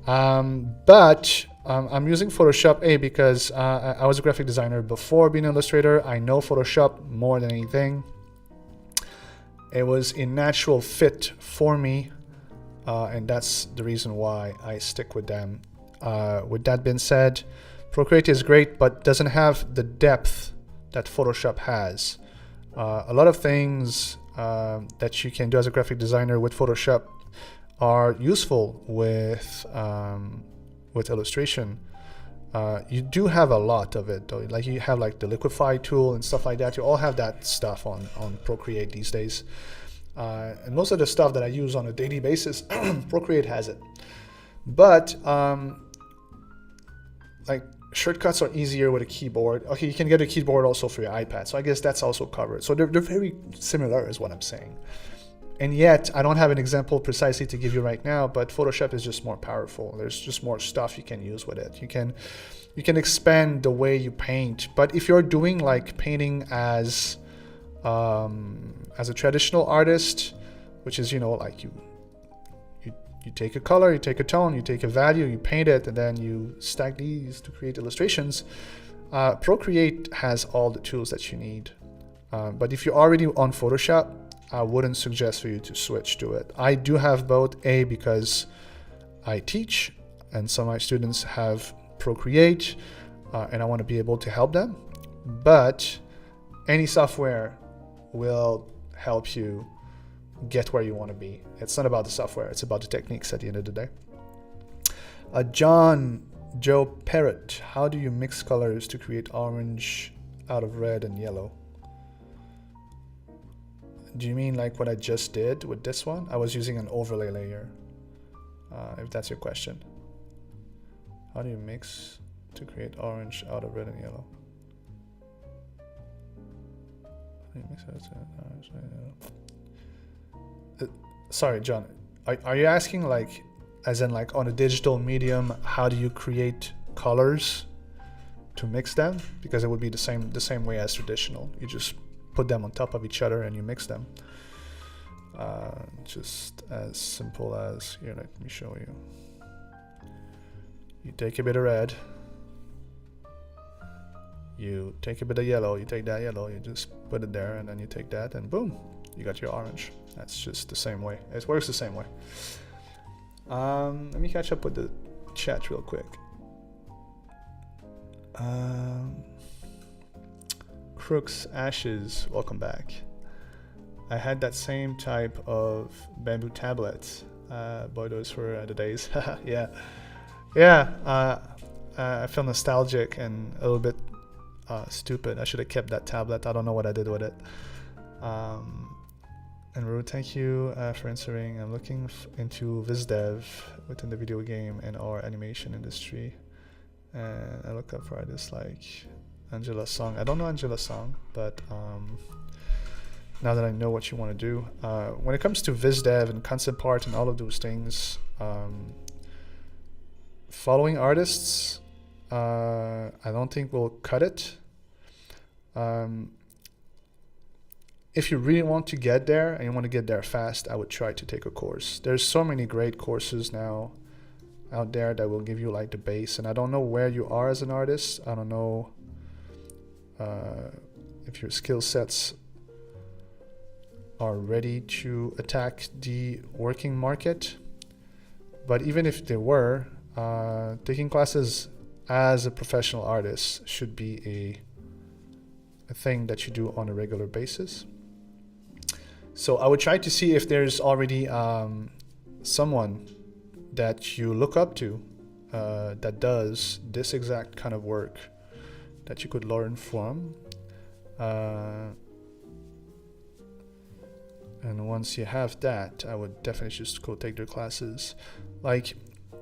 But I'm using Photoshop because I was a graphic designer before being an illustrator. I know Photoshop more than anything. It was a natural fit for me, and that's the reason why I stick with them. With that being said, Procreate is great, but doesn't have the depth that Photoshop has. A lot of things that you can do as a graphic designer with Photoshop are useful with illustration. You do have a lot of it though. Like you have like the liquify tool and stuff like that. You all have that stuff on Procreate these days. And most of the stuff that I use on a daily basis, Procreate has it. But like shortcuts are easier with a keyboard. Okay, you can get a keyboard also for your iPad, so I guess that's also covered. So they're very similar is what I'm saying. And yet, I don't have an example precisely to give you right now, but Photoshop is just more powerful. There's just more stuff you can use with it. You can expand the way you paint. But if you're doing like painting as a traditional artist, which is, like you take a color, you take a tone, you take a value, you paint it, and then you stack these to create illustrations. Procreate has all the tools that you need. But if you're already on Photoshop, I wouldn't suggest for you to switch to it. I do have both, because I teach and some of my students have Procreate, and I want to be able to help them. But any software will help you get where you want to be. It's not about the software, it's about the techniques at the end of the day. Joe Parrott, how do you mix colors to create orange out of red and yellow? Do you mean like what I just did with this one? I was using an overlay layer, if that's your question. How do you mix to create orange out of red and yellow? How do you mix out orange and yellow? Sorry, John. Are you asking like, as in like on a digital medium, how do you create colors to mix them? Because it would be the same way as traditional. You just put them on top of each other and you mix them. Just as simple as, here, let me show you. You take a bit of red, you take a bit of yellow, you take that yellow, you just put it there, and then you take that, and boom, you got your orange. That's just the same way. It works the same way. Let me catch up with the chat real quick. Crooks Ashes, welcome back. I had that same type of bamboo tablets. Boy, those were the days. Yeah. I feel nostalgic and a little bit stupid. I should have kept that tablet. I don't know what I did with it. And Ru, thank you for answering. I'm looking into VizDev within the video game and our animation industry. And I look up for artists like Angela Song. I don't know Angela Song, but now that I know what you want to do, when it comes to VizDev and concept art and all of those things, following artists, I don't think will cut it. If you really want to get there and you want to get there fast, I would try to take a course. There's so many great courses now out there that will give you like the base, and I don't know where you are as an artist. I don't know if your skill sets are ready to attack the working market, but even if they were, taking classes as a professional artist should be a thing that you do on a regular basis. So I would try to see if there's already someone that you look up to that does this exact kind of work that you could learn from. And once you have that, I would definitely just go take their classes. Like,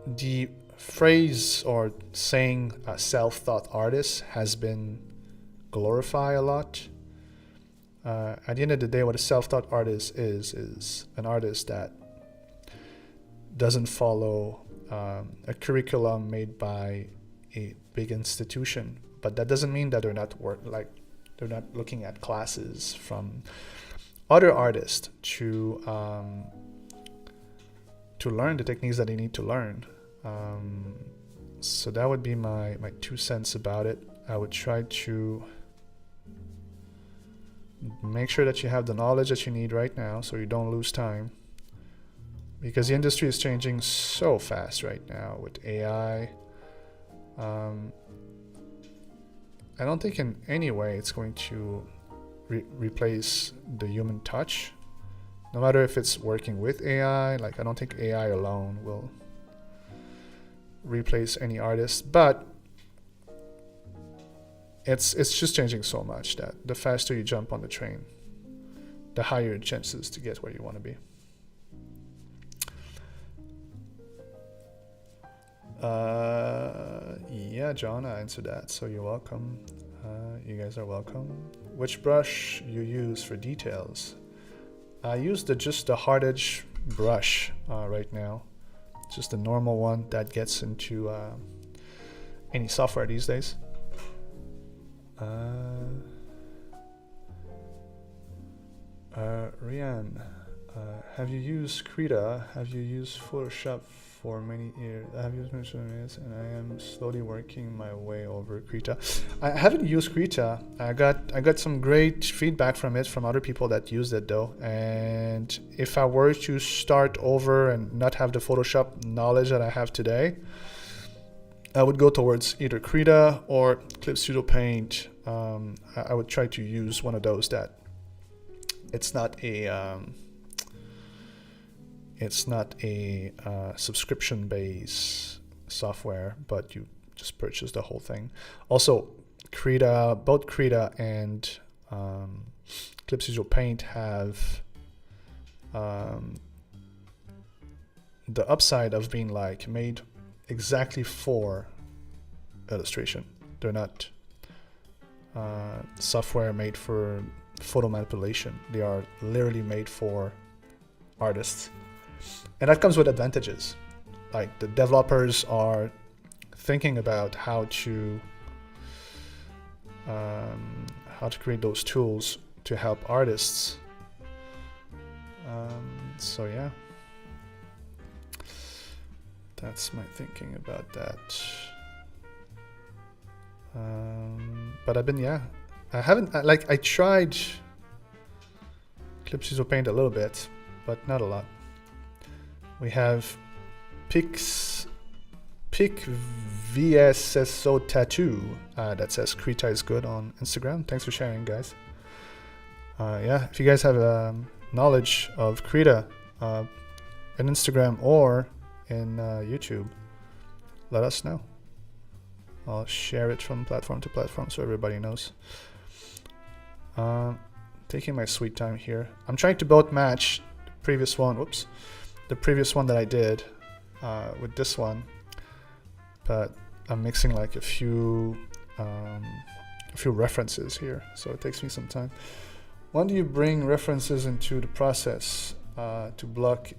the phrase or saying self-taught artist has been glorified a lot. At the end of the day, what a self-taught artist is an artist that doesn't follow a curriculum made by a big institution. But that doesn't mean that they're not looking at classes from other artists to learn the techniques that they need to learn. So that would be my 2 cents about it. I would try to make sure that you have the knowledge that you need right now so you don't lose time, because the industry is changing so fast right now with AI. I don't think in any way it's going to replace the human touch, no matter if it's working with AI. Like, I don't think AI alone will replace any artist, but it's just changing so much that the faster you jump on the train, the higher your chances to get where you want to be. Yeah, John, I answered that, so you're welcome. You guys are welcome. Which brush you use for details? I use just the hard edge brush right now. Just a normal one that gets into any software these days. Rian, have you used Krita? Have you used Photoshop for many years? I have used Photoshop, and I am slowly working my way over Krita. I haven't used Krita. I got some great feedback from it from other people that used it though. And if I were to start over and not have the Photoshop knowledge that I have today, I would go towards either Krita or Clip Studio Paint. I would try to use one of those that it's not a subscription-based software, but you just purchase the whole thing. Also, Krita, both Krita and Clip Studio Paint have the upside of being like made exactly for illustration. They're not software made for photo manipulation. They are literally made for artists, and that comes with advantages. Like the developers are thinking about how to create those tools to help artists. So yeah, that's my thinking about that. But I haven't, I tried Clip Studio Paint a little bit, but not a lot. We have Pic VSSO Tattoo that says Krita is good on Instagram. Thanks for sharing, guys. If you guys have knowledge of Krita in Instagram or in YouTube, let us know. I'll share it from platform to platform so everybody knows. Taking my sweet time here. I'm trying to both match the previous one that I did with this one, but I'm mixing like a few references here, so it takes me some time. When do you bring references into the process to block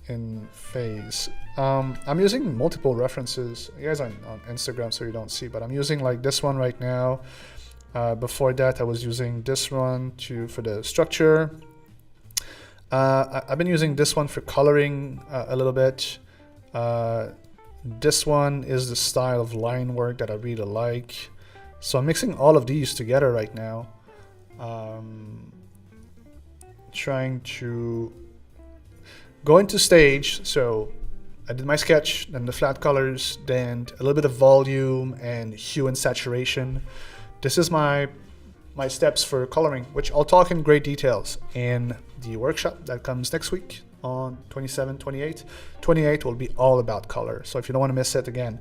in phase? I'm using multiple references. You guys are on Instagram, so you don't see, but I'm using like this one right now. Before that, I was using this one for the structure. I've been using this one for coloring a little bit. This one is the style of line work that I really like. So I'm mixing all of these together right now. Trying to go into stage. So I did my sketch, then the flat colors, then a little bit of volume and hue and saturation. This is my steps for coloring, which I'll talk in great details in the workshop that comes next week on 27, 28. 28 will be all about color. So if you don't want to miss it, again,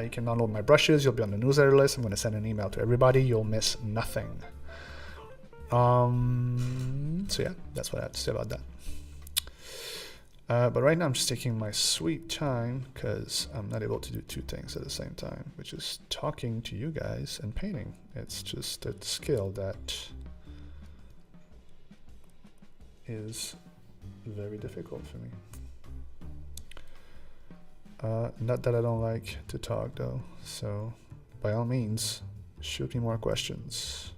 you can download my brushes. You'll be on the newsletter list. I'm going to send an email to everybody. You'll miss nothing. So yeah, that's what I have to say about that. But right now I'm just taking my sweet time because I'm not able to do two things at the same time, which is talking to you guys and painting. It's just a skill that is very difficult for me. Not that I don't like to talk though, so by all means, shoot me more questions.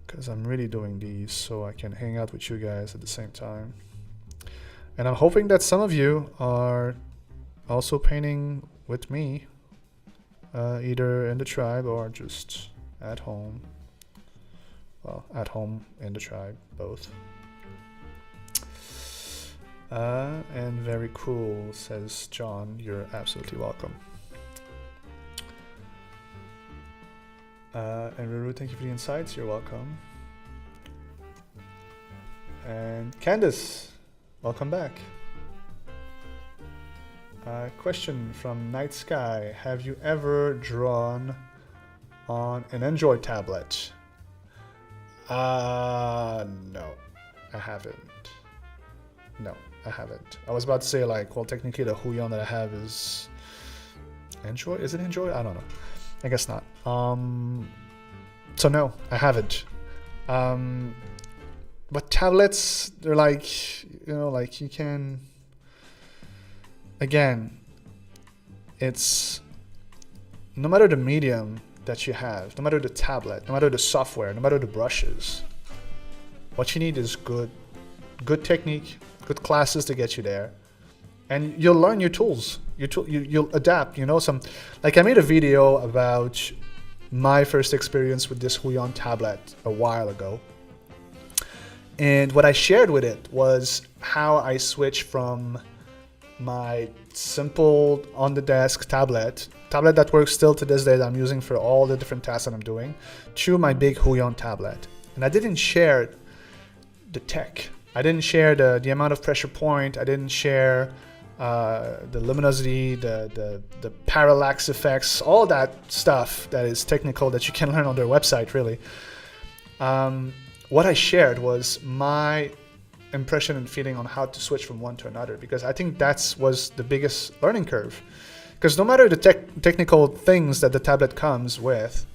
Because I'm really doing these so I can hang out with you guys at the same time. And I'm hoping that some of you are also painting with me, either in the tribe or just at home. Well, at home, in the tribe, both. And very cool, says John. You're absolutely welcome. And Ruru, thank you for the insights. You're welcome. And Candice, welcome back. Question from Night Sky. Have you ever drawn on an Android tablet? No, I haven't. No, I haven't. I was about to say, like, well, technically the Huion that I have is Android. Is it Android? I don't know. I guess not. So no, I haven't. But tablets, they're like, you know, like you can, again, it's no matter the medium that you have, no matter the tablet, no matter the software, no matter the brushes, what you need is good technique, good classes to get you there. And you'll learn your tools. You'll adapt, you know, like I made a video about my first experience with this Huion tablet a while ago. And what I shared with it was how I switched from my simple on-the-desk tablet that works still to this day that I'm using for all the different tasks that I'm doing, to my big Huion tablet. And I didn't share the tech. I didn't share the amount of pressure point. I didn't share the luminosity, the parallax effects, all that stuff that is technical that you can learn on their website, really. what I shared was my impression and feeling on how to switch from one to another, because I think was the biggest learning curve. Because no matter the technical things that the tablet comes with,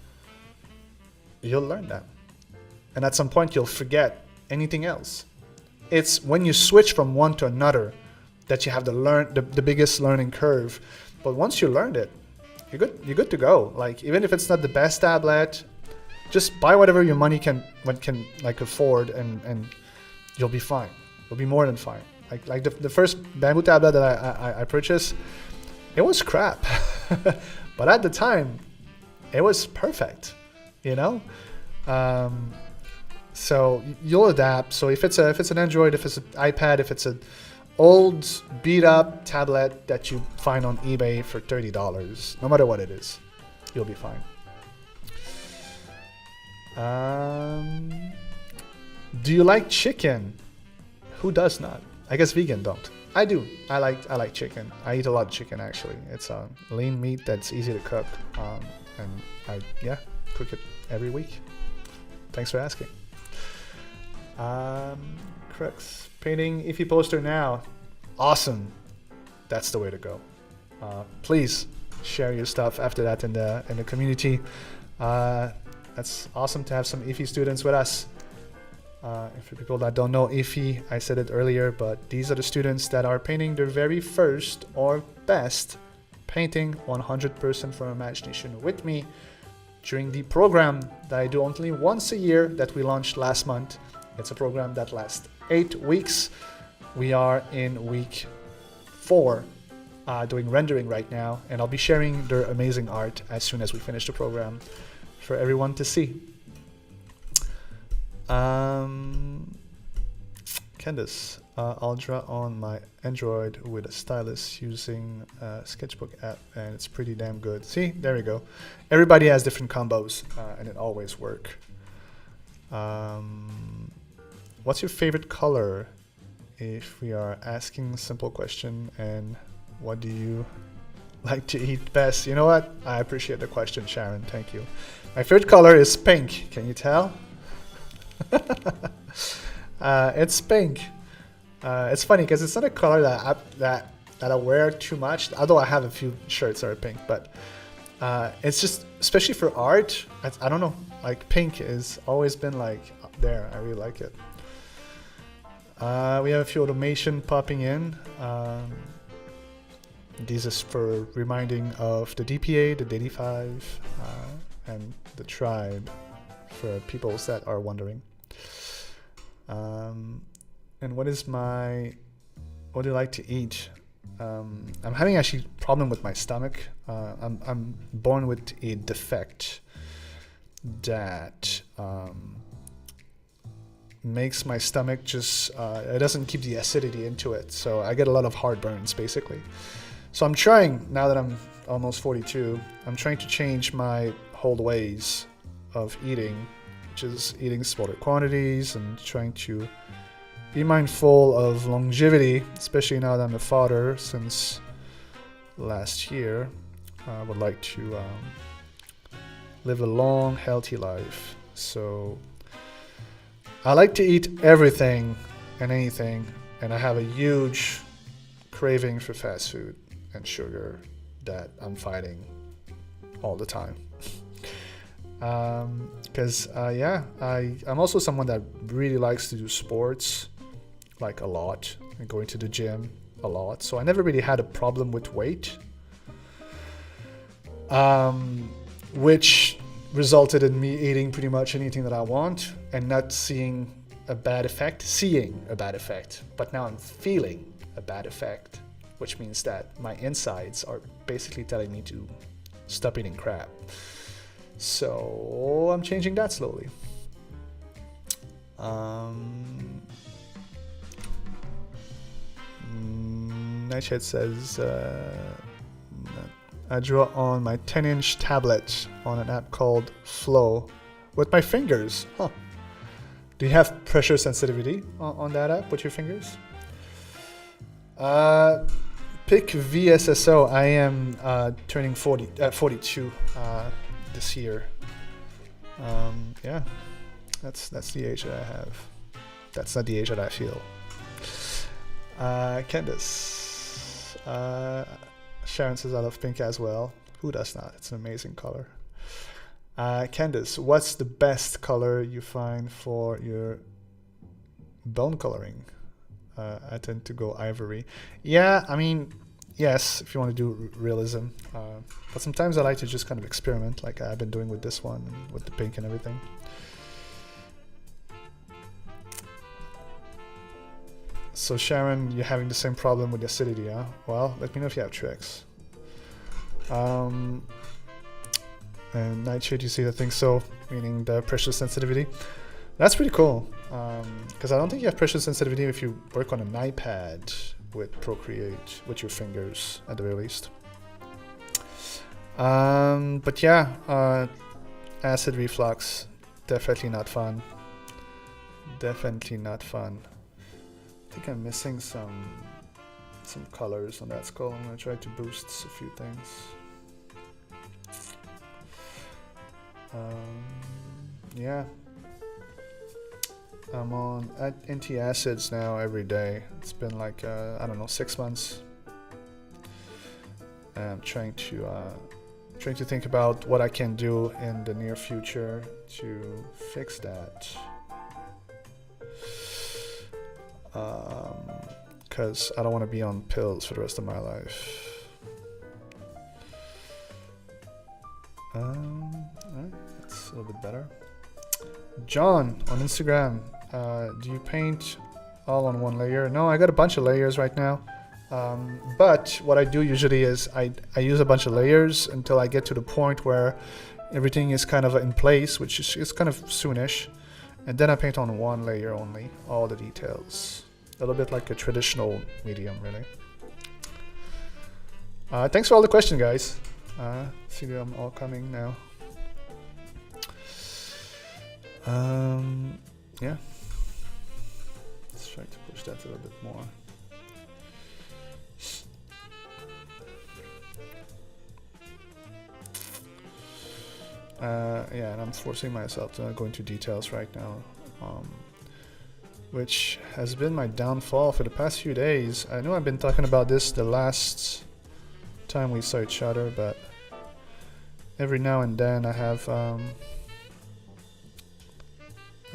you'll learn them. And at some point, you'll forget anything else. It's when you switch from one to another that you have the biggest learning curve. But once you learned it, you're good to go. Like, even if it's not the best tablet, just buy whatever your money can like afford, and you'll be fine. You'll be more than fine. Like the first bamboo tablet that I purchased, it was crap, but at the time, it was perfect. You know, so you'll adapt. So if it's an Android, if it's an iPad, if it's an old beat up tablet that you find on eBay for $30, no matter what it is, you'll be fine. Do you like chicken? Who does not? I guess vegan don't. I do. I like chicken. I eat a lot of chicken, actually. It's a lean meat that's easy to cook, and I cook it every week. Thanks for asking. Crux, painting iffy poster now. Awesome. That's the way to go. Please share your stuff after that in the community. That's awesome to have some iffy students with us. For people that don't know iffy, I said it earlier, but these are the students that are painting their very first or best painting 100% from imagination with me during the program that I do only once a year that we launched last month. It's a program that lasts 8 weeks. We are in week 4 doing rendering right now, and I'll be sharing their amazing art as soon as we finish the program for everyone to see. Candace, I'll draw on my Android with a stylus using a sketchbook app, and it's pretty damn good. See, there we go. Everybody has different combos, and it always works. What's your favorite color? If we are asking a simple question, and what do you like to eat best? You know what? I appreciate the question, Sharon. Thank you. My favorite color is pink. Can you tell? It's pink. It's funny because it's not a color that I wear too much, although I have a few shirts that are pink, but it's just, especially for art, I don't know, like pink has always been like up there. I really like it. We have a few automation popping in. These is for reminding of the DPA, the DD5, and the tribe, for people that are wondering. And what do you like to eat? I'm having actually problem with my stomach. I'm born with a defect that makes my stomach just, it doesn't keep the acidity into it. So I get a lot of heartburns, basically. So I'm trying, now that I'm almost 42, I'm trying to change my whole ways of eating, which is eating smaller quantities and trying to be mindful of longevity, especially now that I'm a father since last year. I would like to live a long, healthy life. So I like to eat everything and anything, and I have a huge craving for fast food and sugar that I'm fighting all the time. Because I'm also someone that really likes to do sports, like a lot, and going to the gym a lot. So I never really had a problem with weight, which resulted in me eating pretty much anything that I want and not seeing a bad effect, but now I'm feeling a bad effect, which means that my insides are basically telling me to stop eating crap. So I'm changing that slowly. Nightshade says, I draw on my 10-inch tablet on an app called Flow with my fingers. Huh. Do you have pressure sensitivity on that app with your fingers? Pick VSSO. I am turning 42 this year. Yeah. That's the age that I have. That's not the age that I feel. Candace. Sharon says I love pink as well. Who does not? It's an amazing color. Candace, what's the best color you find for your bone coloring? I tend to go ivory. Yeah, I mean, yes, if you want to do realism. But sometimes I like to just kind of experiment, like I've been doing with this one, with the pink and everything. So Sharon, you're having the same problem with the acidity, huh? Well, let me know if you have tricks. And Nightshade, you see the thing so, meaning the pressure sensitivity. That's pretty cool, because I don't think you have pressure sensitivity if you work on an iPad with Procreate, with your fingers, at the very least. But yeah, acid reflux, definitely not fun. Definitely not fun. I think I'm missing some colors on that skull. I'm gonna try to boost a few things. Yeah, I'm on anti-acids now every day. It's been like I don't know, 6 months. And I'm trying to think about what I can do in the near future to fix that. Because I don't want to be on pills for the rest of my life. Alright, that's a little bit better. John on Instagram, do you paint all on one layer? No, I got a bunch of layers right now. But what I do usually is I use a bunch of layers until I get to the point where everything is kind of in place, which is kind of soonish. And then I paint on one layer only, all the details. A little bit like a traditional medium, really. Thanks for all the questions, guys. See them all coming now. Yeah. Let's try to push that a little bit more. Yeah, and I'm forcing myself to not go into details right now, which has been my downfall for the past few days. I know I've been talking about this the last time we saw each other, but every now and then I have a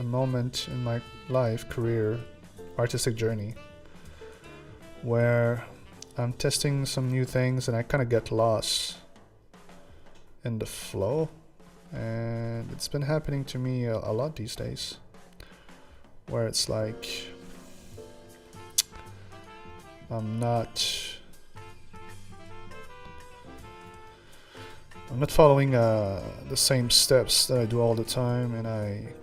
moment in my life, career, artistic journey, where I'm testing some new things and I kind of get lost in the flow. And it's been happening to me a lot these days, where it's like I'm not following the same steps that I do all the time, and I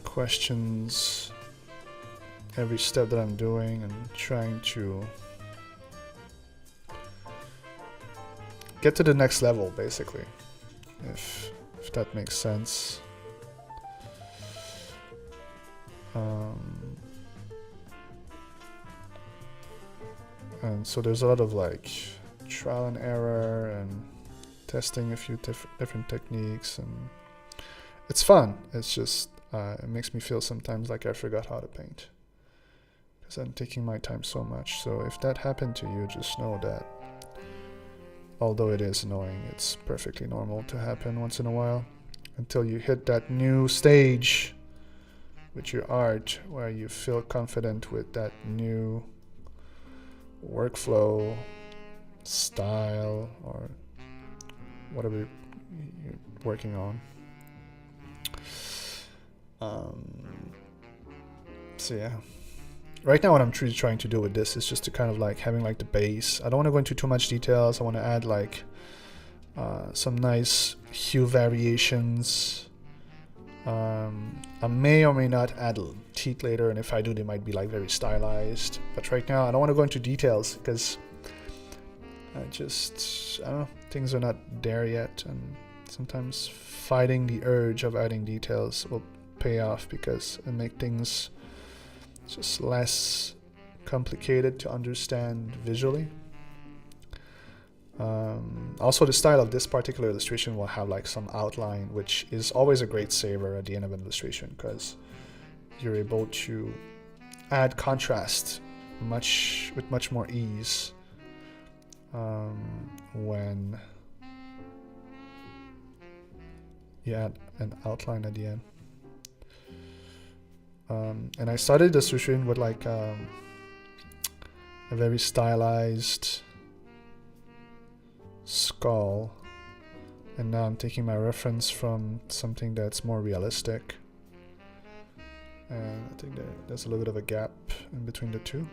questions every step that I'm doing and trying to get to the next level, basically, if that makes sense. And so there's a lot of like trial and error and testing a few different techniques, and it's fun. It's just it makes me feel sometimes like I forgot how to paint because I'm taking my time so much. So if that happened to you, just know that although it is annoying, it's perfectly normal to happen once in a while until you hit that new stage with your art where you feel confident with that new workflow, style, or whatever you're working on. So yeah. Right now what I'm truly trying to do with this is just to kind of like having like the base. I don't want to go into too much details. I want to add like some nice hue variations. I may or may not add teeth later, and if I do, they might be like very stylized. But right now I don't want to go into details because I don't know, things are not there yet, and sometimes fighting the urge of adding details will pay off because it make things just less complicated to understand visually. Also, the style of this particular illustration will have like some outline, which is always a great saver at the end of an illustration, because you're able to add contrast with much more ease when you add an outline at the end. And I started the illustration with like a very stylized skull, and now I'm taking my reference from something that's more realistic, and I think there's a little bit of a gap in between the two.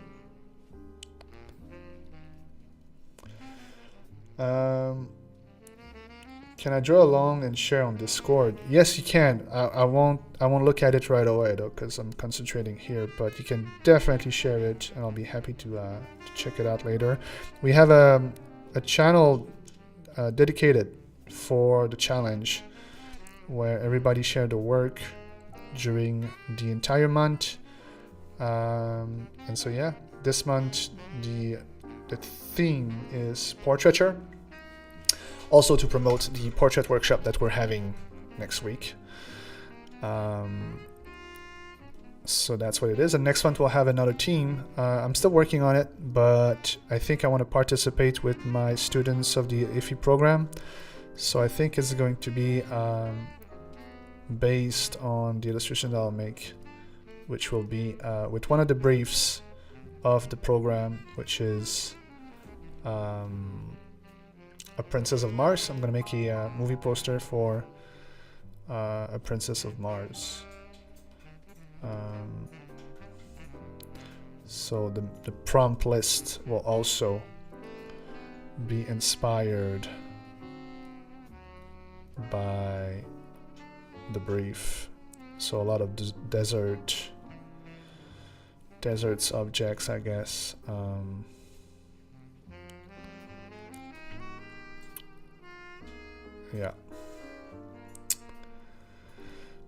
Can I draw along and share on Discord? Yes, you can. I won't look at it right away though, because I'm concentrating here. But you can definitely share it, and I'll be happy to check it out later. We have a channel dedicated for the challenge, where everybody shared the work during the entire month. And so yeah, this month the theme is portraiture. Also to promote the portrait workshop that we're having next week. So that's what it is. And next month we'll have another team. I'm still working on it, but I think I want to participate with my students of the IFI program. So I think it's going to be based on the illustration that I'll make, which will be with one of the briefs of the program, which is a Princess of Mars. I'm gonna make a movie poster for a Princess of Mars. So the prompt list will also be inspired by the brief. So a lot of deserts objects, I guess. Yeah.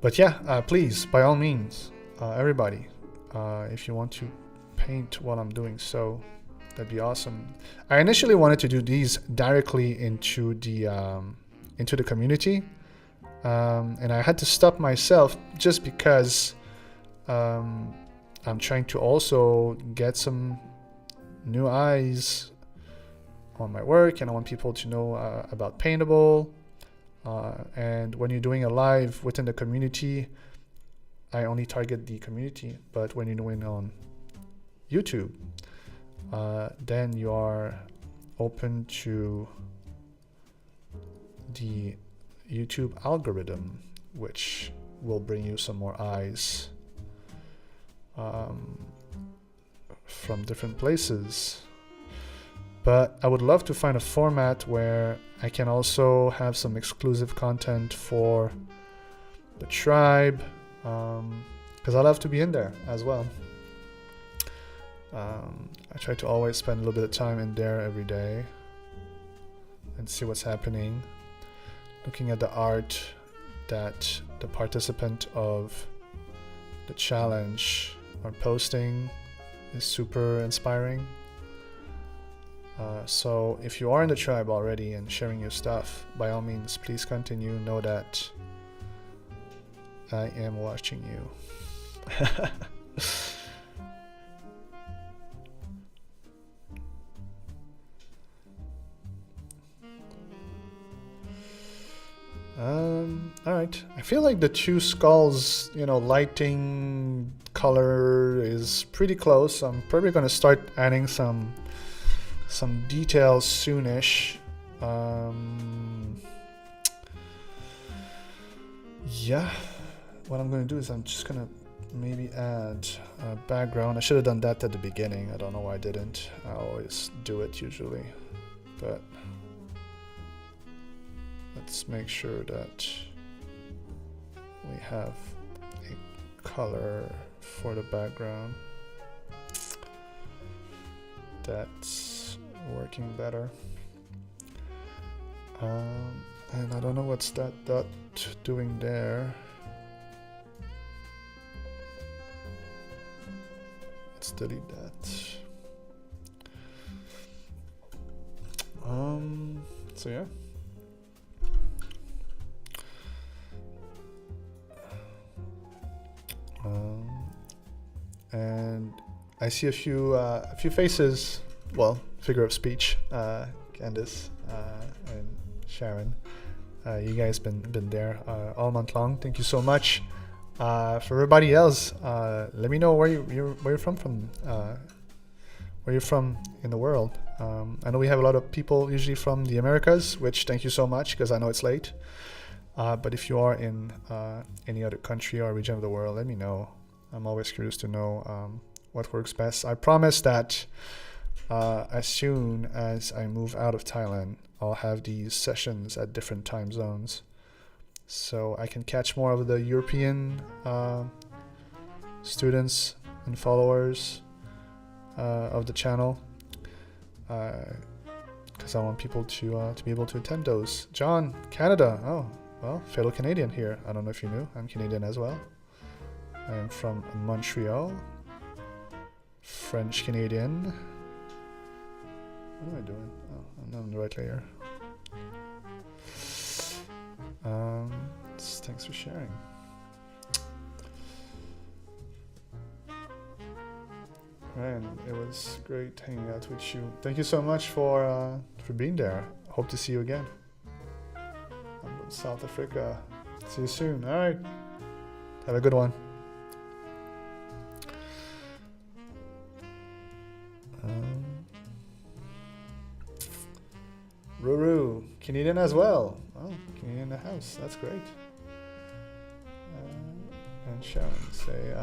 But yeah, please, by all means, everybody, if you want to paint while I'm doing so, that'd be awesome. I initially wanted to do these directly into the community, and I had to stop myself just because I'm trying to also get some new eyes on my work, and I want people to know about Paintable. And when you're doing a live within the community, I only target the community. But when you're doing on YouTube, then you are open to the YouTube algorithm, which will bring you some more eyes from different places. But I would love to find a format where I can also have some exclusive content for the tribe, because I love to be in there as well. I try to always spend a little bit of time in there every day and see what's happening, looking at the art that the participant of the challenge are posting is super inspiring. So if you are in the tribe already and sharing your stuff, by all means, please continue. Know that I am watching you. All right. I feel like the two skulls, lighting, color is pretty close. I'm probably going to start adding some details soonish. Yeah, what I'm going to do is I'm just going to maybe add a background. I should have done that at the beginning. I don't know why I didn't. I always do it usually, but let's make sure that we have a color for the background that's working better. And I don't know what's that dot doing there. Let's delete that. So yeah. I see a few faces. Well, figure of speech. Candice and Sharon. You guys been there all month long. Thank you so much. For everybody else, let me know where you're from where you're from in the world. I know we have a lot of people usually from the Americas, which thank you so much because I know it's late. But if you are in any other country or region of the world, let me know. I'm always curious to know what works best. I promise that as soon as I move out of Thailand, I'll have these sessions at different time zones, so I can catch more of the European students and followers of the channel, because I want people to be able to attend those. John, Canada. Oh, well, fellow Canadian here. I don't know if you knew, I'm Canadian as well. I am from Montreal, French Canadian. What am I doing? Oh, I'm not on the right layer. Thanks for sharing. Man, it was great hanging out with you. Thank you so much for being there. Hope to see you again. I'm from South Africa. See you soon. All right. Have a good one. Ruru, Canadian as well. Oh, Canadian in the house. That's great. And Sharon say,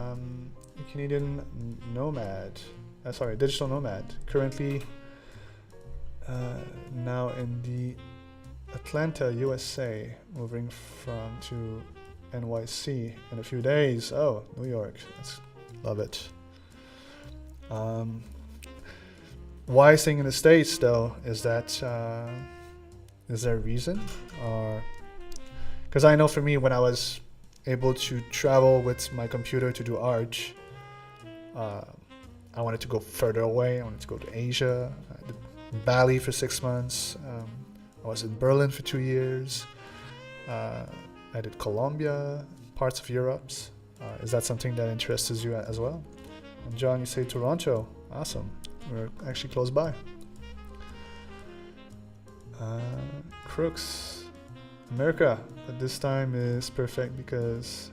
Canadian nomad. Sorry, digital nomad. Currently now in the Atlanta, USA. Moving to NYC in a few days. Oh, New York. Love it. Why staying in the States though? Is there a reason? Or because I know for me, when I was able to travel with my computer to do art, I wanted to go further away. I wanted to go to Asia. I did Bali for 6 months. I was in Berlin for 2 years. I did Colombia, parts of Europe. Is that something that interests you as well? And John, you say Toronto. Awesome. We're actually close by. Crooks, America, but this time is perfect because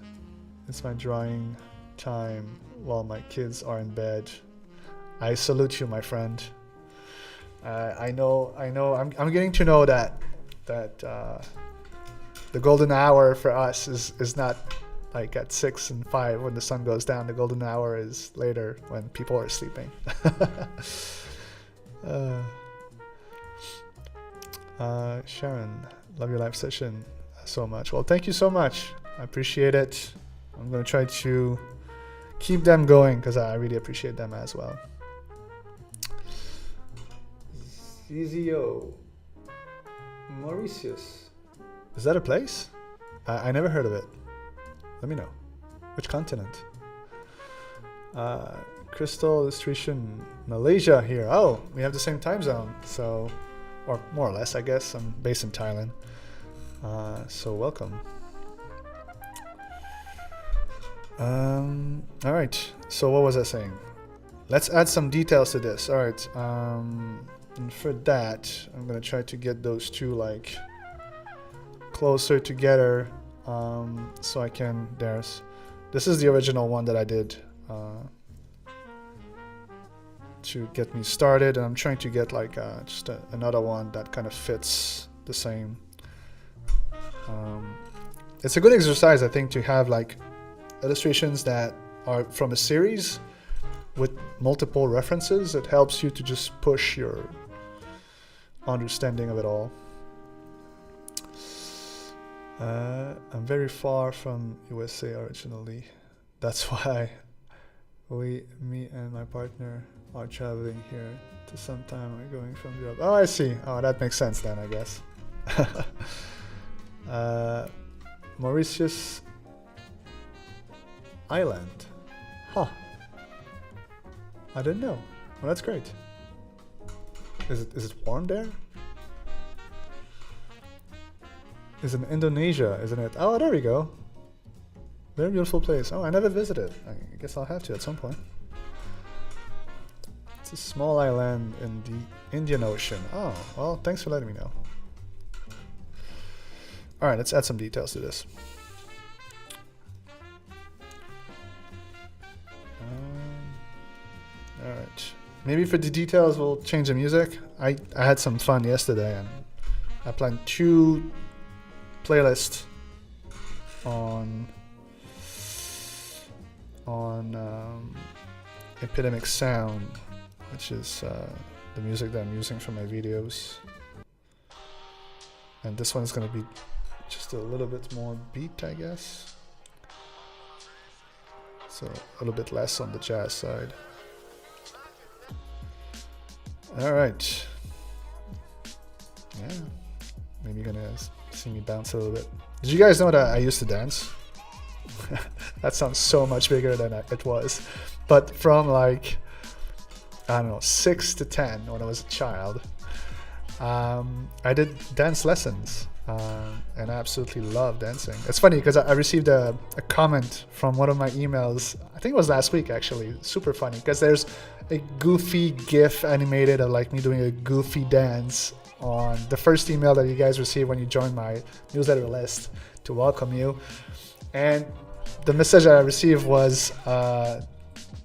it's my drawing time while my kids are in bed. I salute you, my friend. I know. I'm getting to know that the golden hour for us is not like at 6 and 5 when the sun goes down. The golden hour is later when people are sleeping. Sharon, love your live session so much. Well, thank you so much. I appreciate it. I'm going to try to keep them going because I really appreciate them as well. ZZO Mauritius. Is that a place? I never heard of it. Let me know. Which continent? Crystal Illustration Malaysia here. Oh, we have the same time zone. So, or more or less, I guess. I'm based in Thailand. So welcome. All right. So what was I saying? Let's add some details to this. All right. And for that, I'm gonna try to get those two like closer together. So I can. This is the original one that I did to get me started, and I'm trying to get like just another one that kind of fits the same. It's a good exercise, I think, to have like illustrations that are from a series with multiple references. It helps you to just push your understanding of it all. I'm very far from USA originally. That's why me and my partner are traveling here to some time. We're going from Europe. Oh, I see. Oh, that makes sense then, I guess. Mauritius Island. Huh. I didn't know. Well, that's great. Is it warm there? Is in Indonesia, isn't it? Oh, there we go. Very beautiful place. Oh, I never visited. I guess I'll have to at some point. It's a small island in the Indian Ocean. Oh, well, thanks for letting me know. All right, let's add some details to this. All right. Maybe for the details, we'll change the music. I had some fun yesterday, and I planned 2 playlists on Epidemic Sound, which is the music that I'm using for my videos. And this one is going to be just a little bit more beat, I guess. So a little bit less on the jazz side. All right. Yeah. Maybe you're gonna see me bounce a little bit. Did you guys know that I used to dance? That sounds so much bigger than it was. But from like, I don't know, 6 to 10 when I was a child, I did dance lessons. And I absolutely love dancing. It's funny because I received a comment from one of my emails, I think it was last week actually, super funny, because there's a goofy GIF animated of like me doing a goofy dance on the first email that you guys receive when you join my newsletter list to welcome you. And the message that I received was,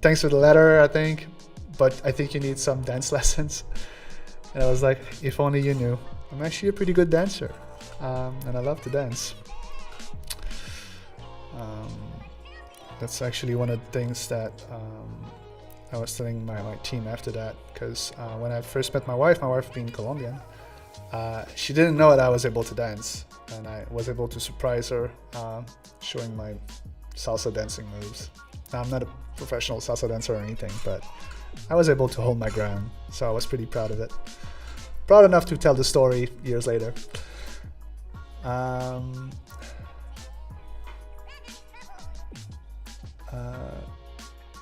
thanks for the letter, I think, but I think you need some dance lessons. And I was like, if only you knew. I'm actually a pretty good dancer. And I love to dance. That's actually one of the things that I was telling my team after that, because when I first met my wife being Colombian, she didn't know that I was able to dance, and I was able to surprise her showing my salsa dancing moves. Now, I'm not a professional salsa dancer or anything, but I was able to hold my ground, so I was pretty proud of it. Proud enough to tell the story years later.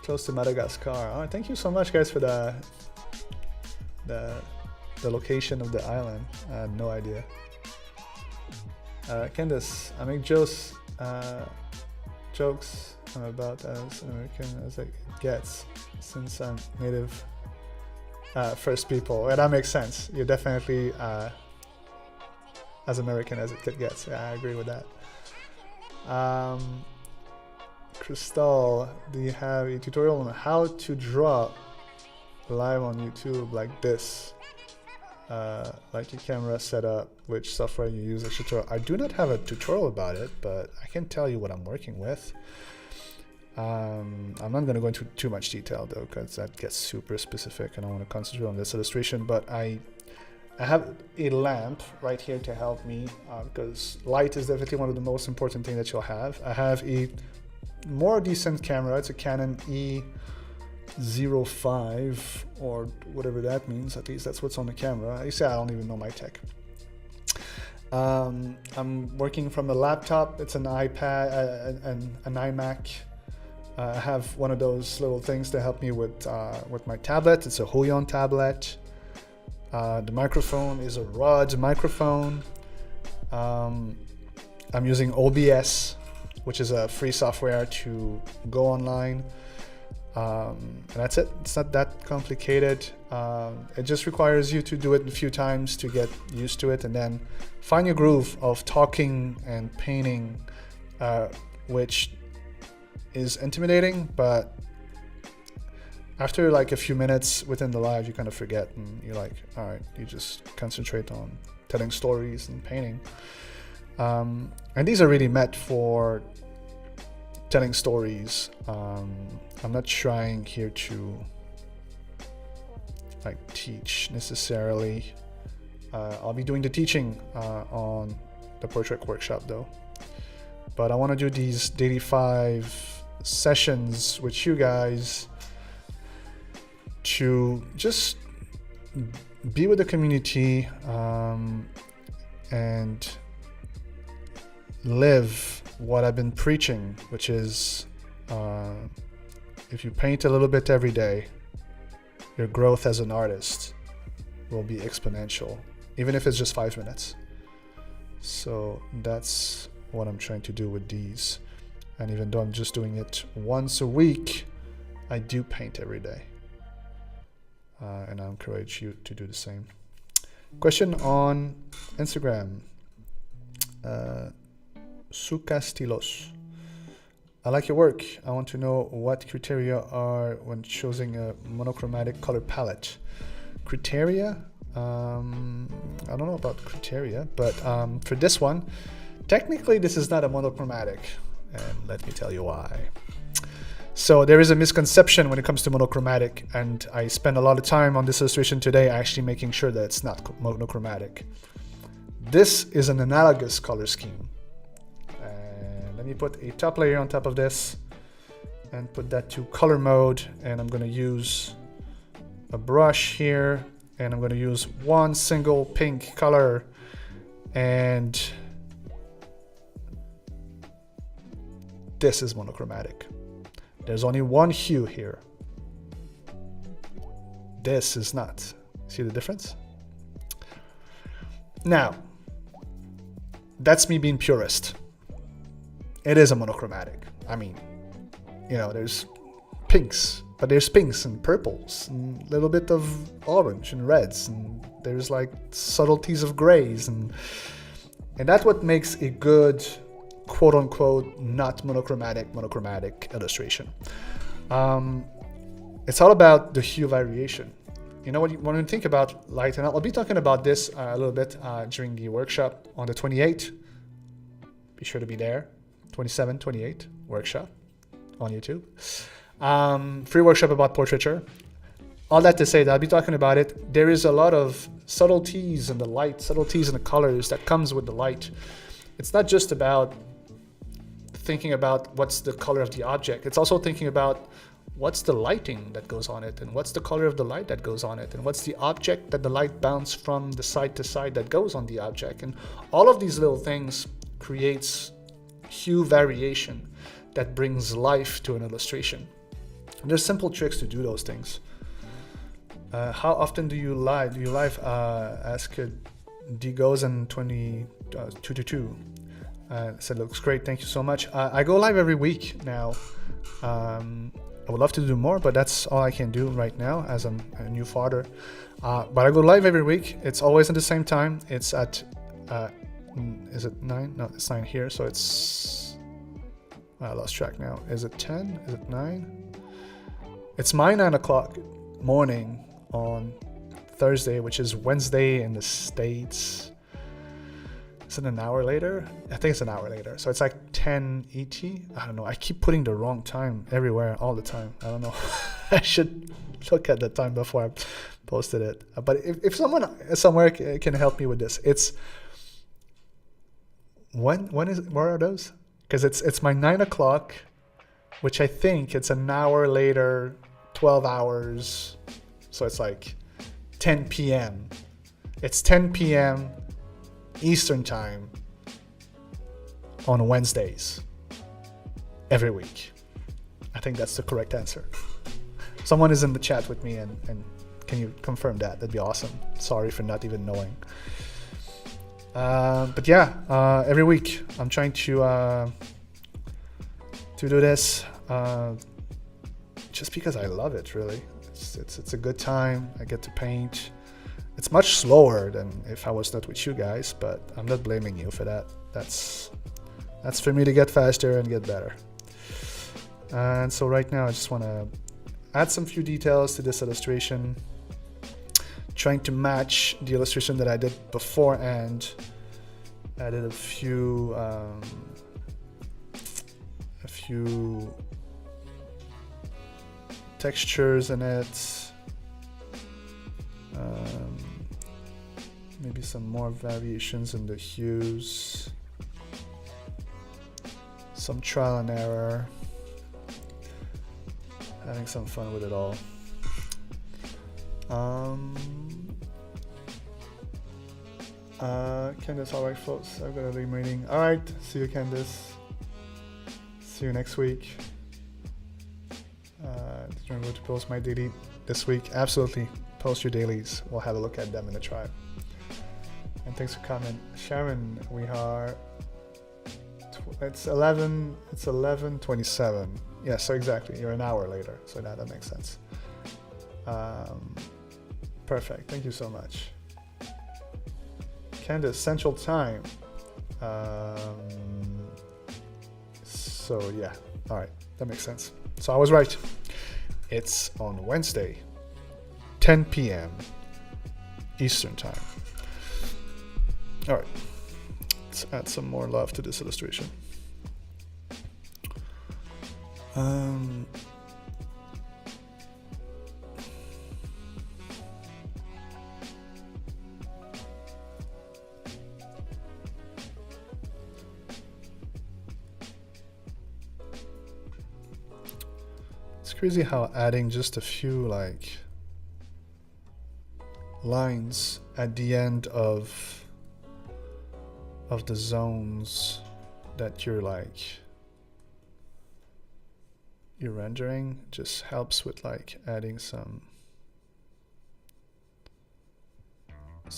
Close to Madagascar. Oh, thank you so much, guys, for the location of the island. I had no idea. Candace, I make jokes about as American as it gets, since I'm native First People. And that makes sense. You're definitely as American as it gets. Yeah, I agree with that. Crystal, do you have a tutorial on how to draw live on YouTube like this? Like your camera setup, which software you use, etc. I do not have a tutorial about it, but I can tell you what I'm working with. I'm not going to go into too much detail though, because that gets super specific and I want to concentrate on this illustration. But I have a lamp right here to help me, because light is definitely one of the most important things that you'll have. I have a more decent camera. It's a Canon E05 or whatever that means. At least that's what's on the camera. You say I don't even know my tech. I'm working from a laptop. It's an iPad, an iMac. I have one of those little things to help me with my tablet. It's a Huion tablet. The microphone is a Rode microphone. I'm using OBS, which is a free software to go online. And that's it. It's not that complicated. It just requires you to do it a few times to get used to it, and then find your groove of talking and painting, which is intimidating, but after like a few minutes within the live, you kind of forget, and you're like, all right, you just concentrate on telling stories and painting. And these are really meant for telling stories. I'm not trying here to like teach necessarily. I'll be doing the teaching on the portrait workshop though, but I want to do these daily 5 sessions with you guys to just be with the community and live what I've been preaching, which is if you paint a little bit every day, your growth as an artist will be exponential, even if it's just 5 minutes. So that's what I'm trying to do with these. And even though I'm just doing it once a week, I do paint every day. and I encourage you to do the same. Question on Instagram. Sukastilos. I like your work. I want to know what criteria are when choosing a monochromatic color palette. Criteria? I don't know about criteria, but for this one, technically this is not a monochromatic, and let me tell you why. So there is a misconception when it comes to monochromatic, and I spend a lot of time on this illustration today actually making sure that it's not monochromatic. This is an analogous color scheme. And let me put a top layer on top of this and put that to color mode, and I'm going to use a brush here, and I'm going to use one single pink color, and this is monochromatic. There's only one hue here. This is not. See the difference? Now, that's me being purist. It is a monochromatic. I mean, you know, there's pinks, but there's pinks and purples and a little bit of orange and reds, and there's like subtleties of grays, and that's what makes a good quote unquote not monochromatic illustration. It's all about the hue variation. You know, when you think about light, and I'll be talking about this a little bit during the workshop on the 28th. Be sure to be there. 27, 28 workshop on YouTube. Free workshop about portraiture. All that to say that I'll be talking about it. There is a lot of subtleties in the light, subtleties in the colors that comes with the light. It's not just about thinking about what's the color of the object. It's also thinking about what's the lighting that goes on it, and what's the color of the light that goes on it, and what's the object that the light bounces from the side to side that goes on the object. And all of these little things creates hue variation that brings life to an illustration. And there's simple tricks to do those things. How often do you live? Do you live? Ask Dgozen 222. Said looks great. Thank you so much. I go live every week now. I would love to do more, but that's all I can do right now as I'm a new father. But I go live every week. It's always at the same time. It's at is it 9? No, it's 9 here. So it's I lost track now. Is it 10? Is it 9? It's my 9 o'clock morning on Thursday, which is Wednesday in the States. Is it an hour later? I think it's an hour later. So it's like 10 ET. I don't know. I keep putting the wrong time everywhere all the time. I don't know. I should look at the time before I posted it. But if someone somewhere can help me with this, it's when is it? Where are those? Because it's my 9 o'clock, which I think it's an hour later, 12 hours. So it's like 10 p.m. It's 10 p.m. Eastern time on Wednesdays every week. I think that's the correct answer. Someone is in the chat with me, and can you confirm that? That'd be awesome. Sorry for not even knowing. But yeah, every week I'm trying to do this just because I love it. Really, it's a good time. I get to paint. It's much slower than if I was not with you guys, but I'm not blaming you for that. That's for me to get faster and get better. And so right now I just want to add some few details to this illustration, trying to match the illustration that I did before, and added a few textures in it. Maybe some more variations in the hues, some trial and error, having some fun with it all. Candace, all right, folks, I've got a late meeting. All right, see you, Candace. See you next week. Did you remember to post my daily this week? Absolutely. Post your dailies. We'll have a look at them in the tribe. And thanks for coming, Sharon. We are. It's 11:27. Yeah, so exactly. You're an hour later, so that makes sense. Perfect. Thank you so much. Candace, Central Time. So yeah, all right, that makes sense. So I was right. It's on Wednesday, 10 p.m. Eastern Time. All right, let's add some more love to this illustration. It's crazy how adding just a few like lines at the end of the zones that you're rendering just helps with like adding some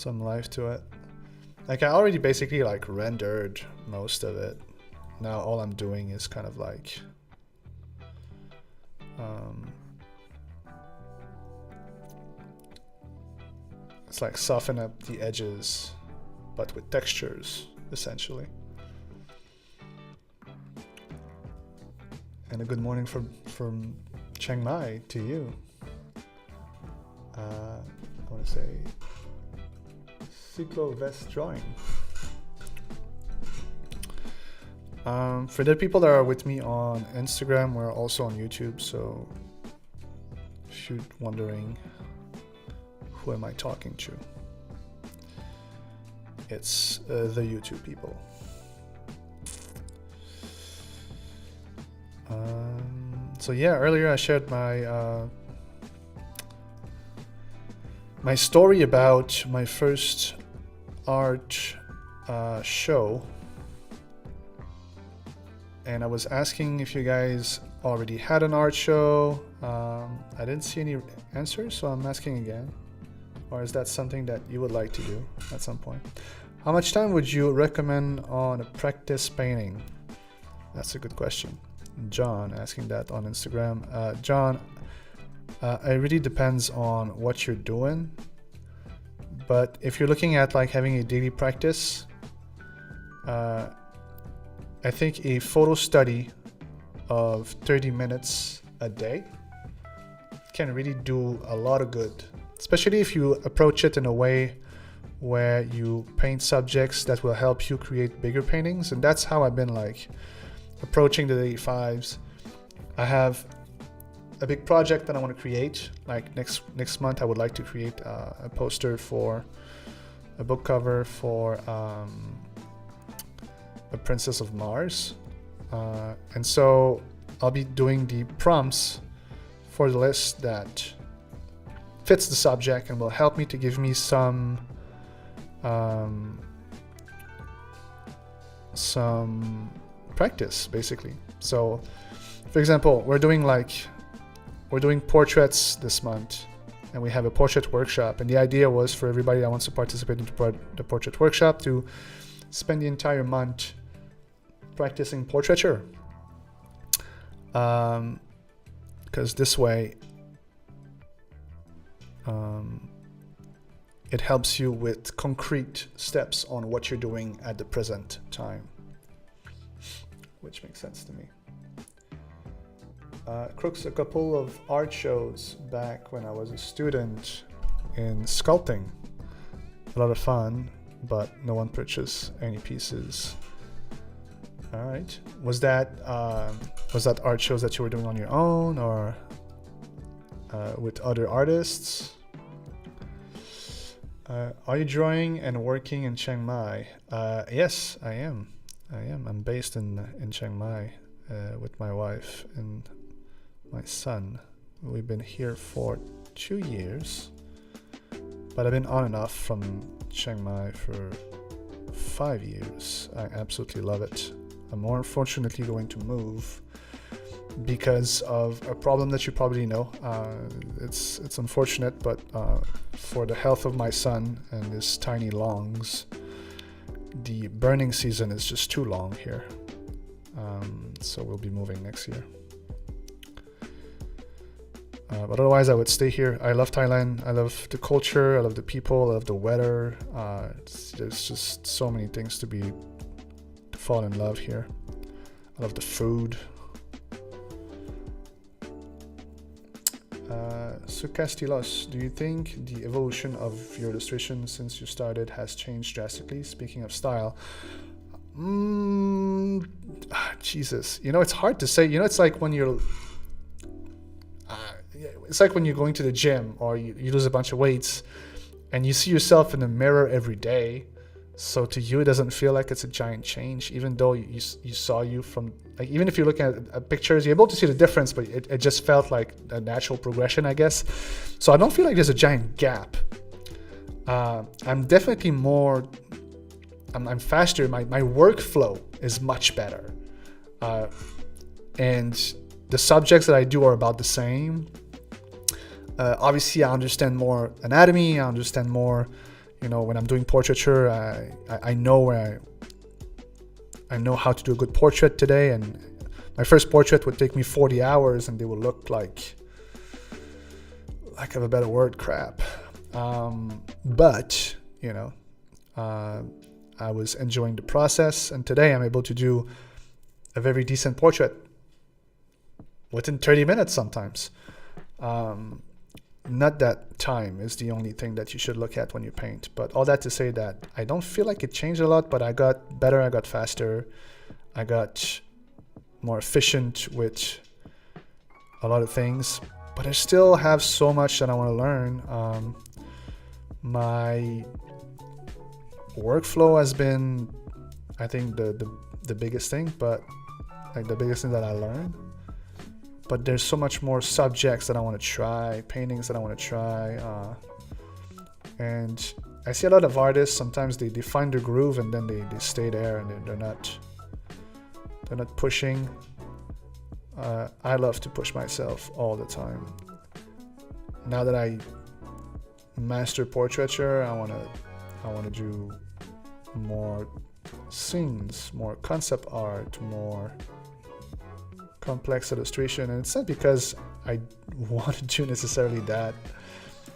life to it. Like I already basically like rendered most of it. Now all I'm doing is kind of like it's like soften up the edges, but with textures, essentially. And a good morning from Chiang Mai to you. I want to say Cyclo Vest Drawing. For the people that are with me on Instagram, we're also on YouTube, so if you're wondering who am I talking to, it's the YouTube people. So yeah, earlier I shared my my story about my first art show, and I was asking if you guys already had an art show. I didn't see any answers, so I'm asking again. Or is that something that you would like to do at some point? How much time would you recommend on a practice painting? That's a good question. John asking that on Instagram. John, it really depends on what you're doing. But if you're looking at like having a daily practice, I think a photo study of 30 minutes a day can really do a lot of good, especially if you approach it in a way where you paint subjects that will help you create bigger paintings. And that's how I've been like approaching the daily fives. I have a big project that I want to create. Like next month, I would like to create a poster for a book cover for a Princess of Mars. And so I'll be doing the prompts for the list that fits the subject and will help me to give me some practice, basically. So for example, we're doing portraits this month, and we have a portrait workshop, and the idea was for everybody that wants to participate in the portrait workshop to spend the entire month practicing portraiture, because this way it helps you with concrete steps on what you're doing at the present time, which makes sense to me. Crooks, a couple of art shows back when I was a student in sculpting. A lot of fun, but no one purchased any pieces. All right. Was that art shows that you were doing on your own or with other artists? Are you drawing and working in Chiang Mai? Yes, I am. I'm based in Chiang Mai with my wife and my son. We've been here for 2 years, but I've been on and off from Chiang Mai for 5 years. I absolutely love it. I'm more unfortunately going to move because of a problem that you probably know. It's unfortunate, but for the health of my son and his tiny lungs, the burning season is just too long here. So we'll be moving next year. But otherwise, I would stay here. I love Thailand. I love the culture. I love the people. I love the weather. There's just so many things to fall in love here. I love the food. Sukastilos, do you think the evolution of your illustration since you started has changed drastically? Speaking of style, Jesus, it's hard to say. It's like when you're going to the gym, or you lose a bunch of weights and you see yourself in the mirror every day. So to you, it doesn't feel like it's a giant change, even though you saw you from, like, even if you're looking at pictures, you're able to see the difference, but it just felt like a natural progression, I guess. So I don't feel like there's a giant gap. I'm definitely I'm faster. My workflow is much better. And the subjects that I do are about the same. Obviously, I understand more anatomy. I understand more, when I'm doing portraiture, I know I know how to do a good portrait today. And my first portrait would take me 40 hours, and they would look like I have a better word, crap. But I was enjoying the process, and today I'm able to do a very decent portrait within 30 minutes sometimes. Not that time is the only thing that you should look at when you paint, but all that to say that I don't feel like it changed a lot, but I got better, I got faster, I got more efficient with a lot of things, but I still have so much that I want to learn. My workflow has been, I think, the biggest thing, but like the biggest thing that I learned. But there's so much more subjects that I want to try, paintings that I want to try. And I see a lot of artists, sometimes they find their groove and then they stay there, and they're not pushing. I love to push myself all the time. Now that I master portraiture, I want to do more scenes, more concept art, more complex illustration. And it's not because I want to do necessarily that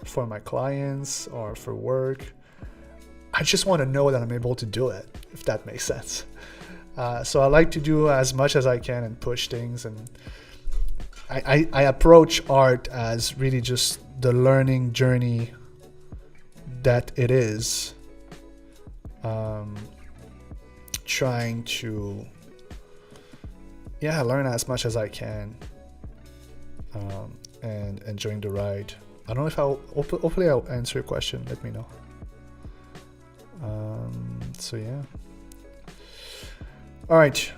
for my clients or for work. I just want to know that I'm able to do it, if that makes sense. So I like to do as much as I can and push things, and I approach art as really just the learning journey that it is, trying to learn as much as I can, and enjoying the ride. I don't know if hopefully I'll answer your question. Let me know. So yeah. All right.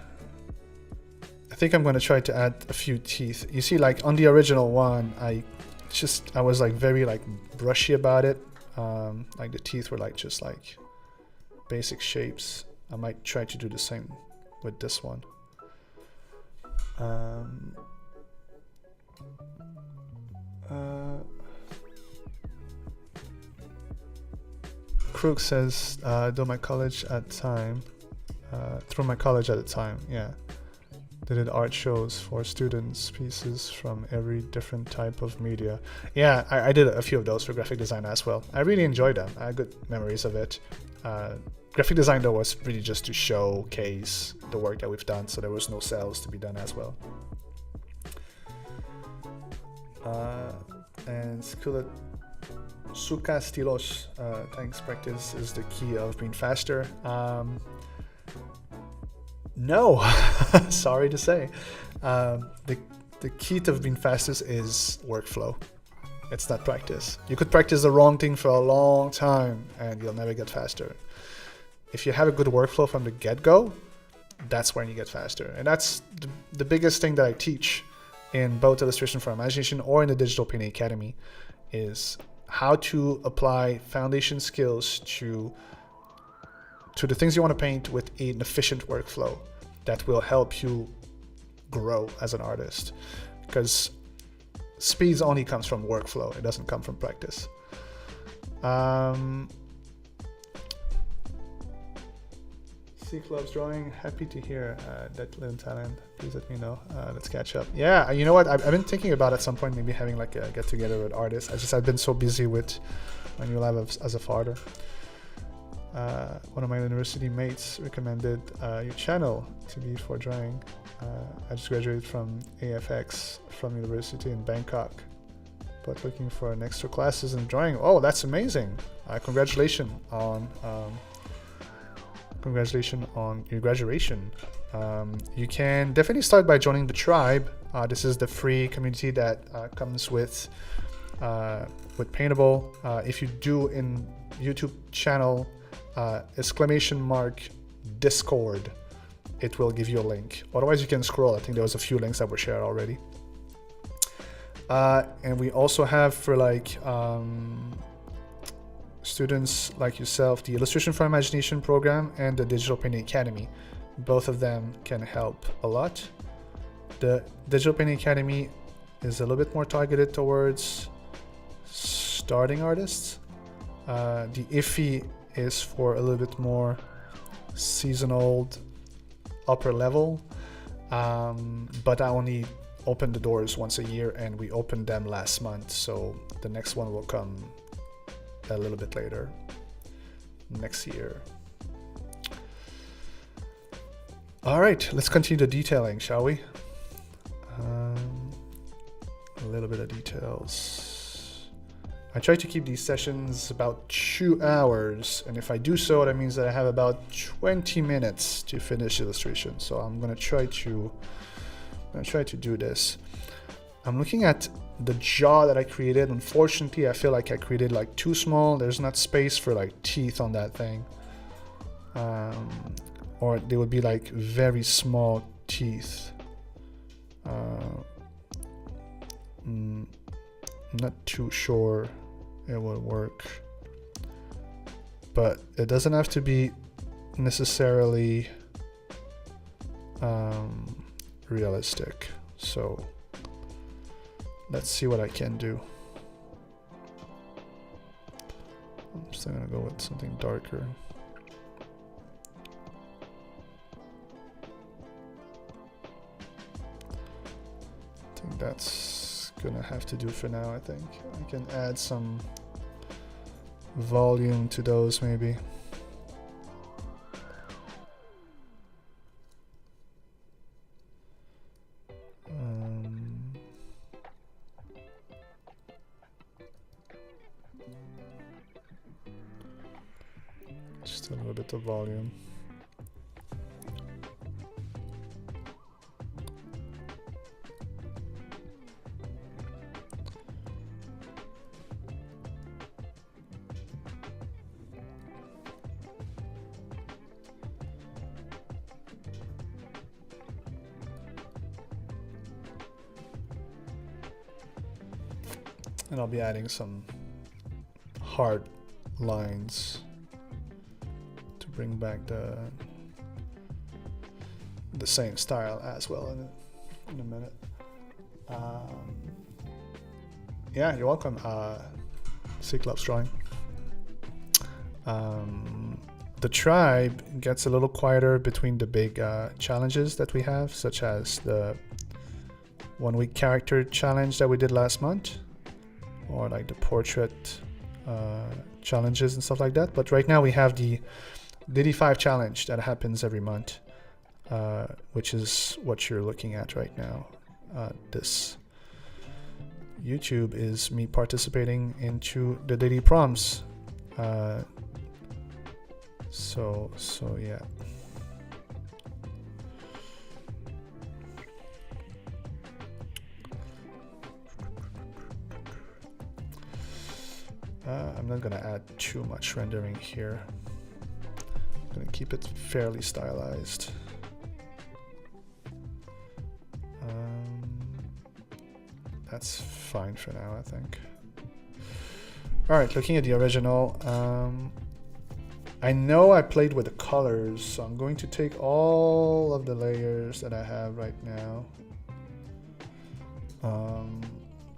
I think I'm going to try to add a few teeth. You see, like on the original one, I was like very like brushy about it. Like the teeth were like just like basic shapes. I might try to do the same with this one. Crook says, through my college at the time, yeah. They did art shows for students, pieces from every different type of media. Yeah, I did a few of those for graphic design as well. I really enjoyed them. I had good memories of it. Graphic design, though, was really just to showcase the work that we've done, so there was no sales to be done as well. And Suka Stilos, thanks, practice is the key of being faster. No, sorry to say. The key to being fastest is workflow. It's not practice. You could practice the wrong thing for a long time and you'll never get faster. If you have a good workflow from the get-go, that's when you get faster. And that's the biggest thing that I teach in both Illustration for Imagination or in the Digital Painting Academy, is how to apply foundation skills to the things you want to paint with an efficient workflow that will help you grow as an artist. Because speed only comes from workflow, it doesn't come from practice. C Club's drawing. Happy to hear that you live in Thailand. Please let me know. Let's catch up. Yeah, you know what? I've been thinking about at some point maybe having like a get together with artists. I've been so busy with my new life as a father. One of my university mates recommended your channel to me for drawing. I just graduated from AFX from university in Bangkok, but looking for an extra classes in drawing. Oh, that's amazing! Congratulations on your graduation. You can definitely start by joining the tribe. This is the free community that comes with Paintable. If you do in YouTube channel !Discord, it will give you a link. Otherwise you can scroll. I think there was a few links that were shared already. And we also have for like students like yourself the Illustration for Imagination program and the Digital Painting Academy. Both of them can help a lot. The Digital Painting Academy is a little bit more targeted towards starting artists. The IFI is for a little bit more seasonal upper level, but I only open the doors once a year, and we opened them last month, so the next one will come a little bit later next year. All right, let's continue the detailing, shall we? A little bit of details. I try to keep these sessions about 2 hours, and if I do so, that means that I have about 20 minutes to finish illustration. So I'm gonna try to do this. I'm looking at the jaw that I created. Unfortunately, I feel like I created like too small. There's not space for like teeth on that thing, or they would be like very small teeth. I'm not too sure it will work, but it doesn't have to be necessarily realistic. So let's see what I can do. I'm still gonna go with something darker. I think that's gonna have to do for now. I think I can add some volume to those maybe. Just a little bit of volume. And I'll be adding some hard lines to bring back the same style as well in a minute. Yeah, you're welcome. C Club's drawing. The tribe gets a little quieter between the big challenges that we have, such as the 1 week character challenge that we did last month, or like the portrait challenges and stuff like that. But right now we have the Diddy 5 challenge that happens every month, which is what you're looking at right now. This YouTube is me participating into the Diddy proms. So yeah. I'm not gonna add too much rendering here. I'm gonna keep it fairly stylized. That's fine for now, I think. All right, looking at the original, I know I played with the colors, so I'm going to take all of the layers that I have right now,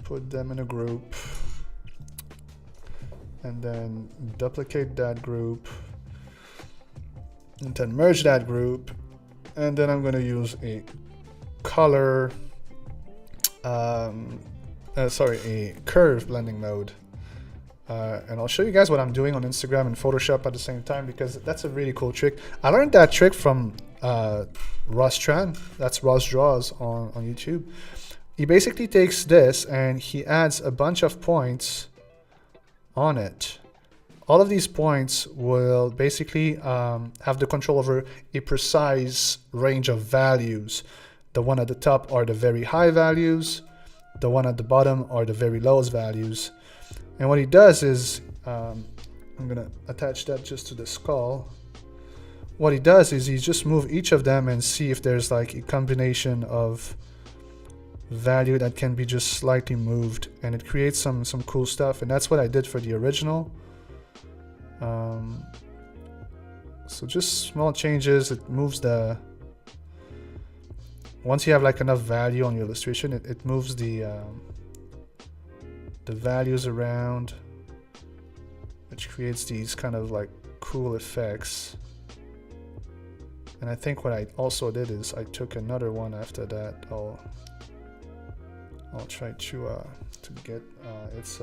put them in a group, and then duplicate that group and then merge that group, and then I'm going to use a color, a curve blending mode. And I'll show you guys what I'm doing on Instagram and Photoshop at the same time, because that's a really cool trick. I learned that trick from Ross Tran. That's Ross Draws on YouTube. He basically takes this and he adds a bunch of points on it. All of these points will basically have the control over a precise range of values. The one at the top are the very high values. The one at the bottom are the very lowest values. And what he does is, I'm gonna attach that just to the skull. What he does is he just move each of them and see if there's like a combination of value that can be just slightly moved, and it creates some cool stuff. And that's what I did for the original. So just small changes. It moves the, once you have like enough value on your illustration, it moves the values around, which creates these kind of like cool effects. And I think what I also did is I took another one after that. I'll try to get it's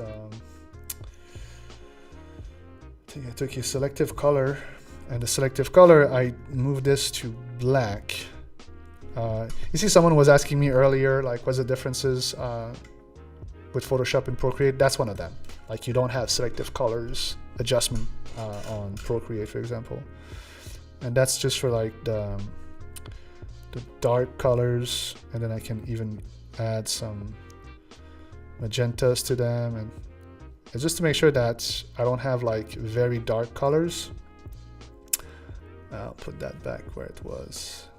I took a selective color, and the selective color, I moved this to black. You see, someone was asking me earlier, like, what's the differences with Photoshop and Procreate? That's one of them. Like, you don't have selective colors adjustment on Procreate, for example. And that's just for like the dark colors, and then I can even add some magentas to them, and it's just to make sure that I don't have like very dark colors. I'll put that back where it was.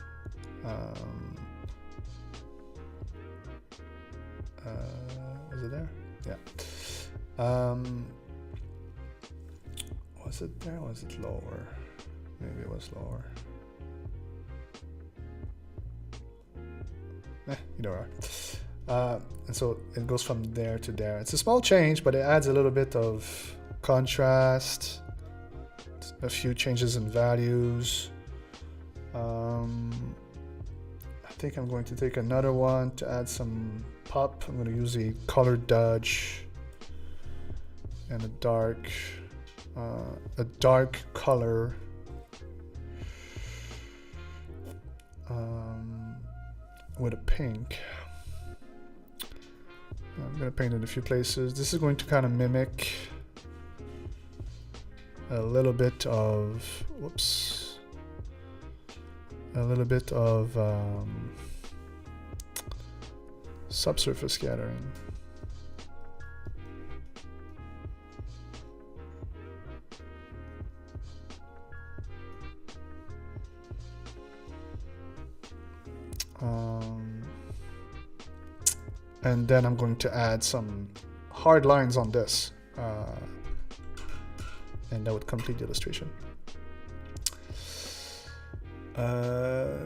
Was it there? Yeah. Was it there or was it lower? Maybe it was lower. You know. And so it goes from there to there. It's a small change, but it adds a little bit of contrast, a few changes in values. I think I'm going to take another one to add some pop. I'm going to use a color dodge and a dark color. With a pink. I'm going to paint in a few places. This is going to kind of mimic a little bit of, whoops, a little bit of subsurface scattering. And then I'm going to add some hard lines on this, and that would complete the illustration.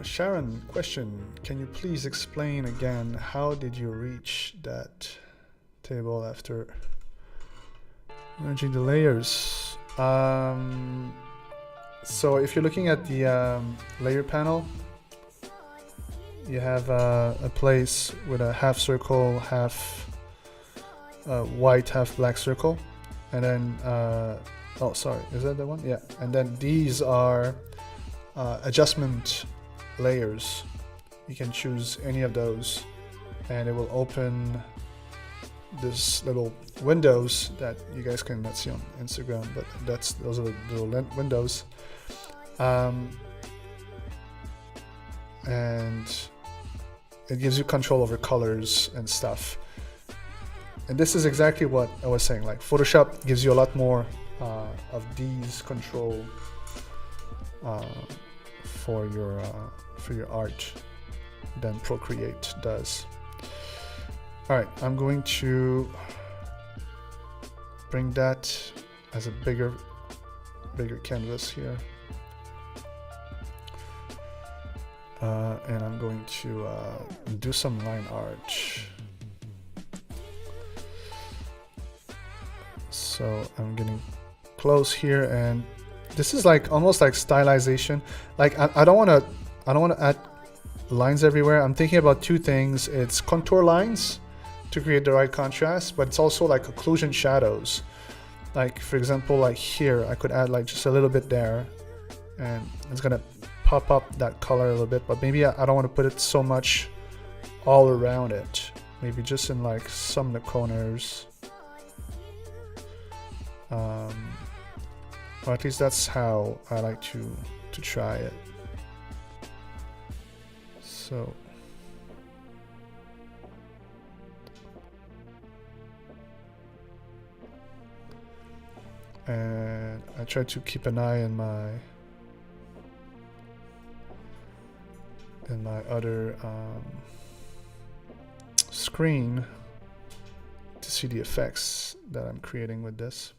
Sharon, question, can you please explain again, how did you reach that table after merging the layers? So if you're looking at the layer panel, you have a place with a half circle, half white, half black circle, and then oh, sorry, is that the one? Yeah. And then these are adjustment layers. You can choose any of those, and it will open this little windows that you guys cannot see on Instagram, but those are the little windows. And it gives you control over colors and stuff. And this is exactly what I was saying, like Photoshop gives you a lot more of these control for your art than Procreate does. All right, I'm going to bring that as a bigger canvas here. And I'm going to do some line art. So I'm getting close here, and This is like almost like stylization. Like I don't want to add lines everywhere. I'm thinking about two things. It's contour lines to create the right contrast, but it's also like occlusion shadows. Like for example, like here, I could add like just a little bit there, and it's gonna pop up that color a little bit, but maybe I don't want to put it so much all around it. Maybe just in like some of the corners. Or at least that's how I like to try it. So and I try to keep an eye in my other screen to see the effects that I'm creating with this.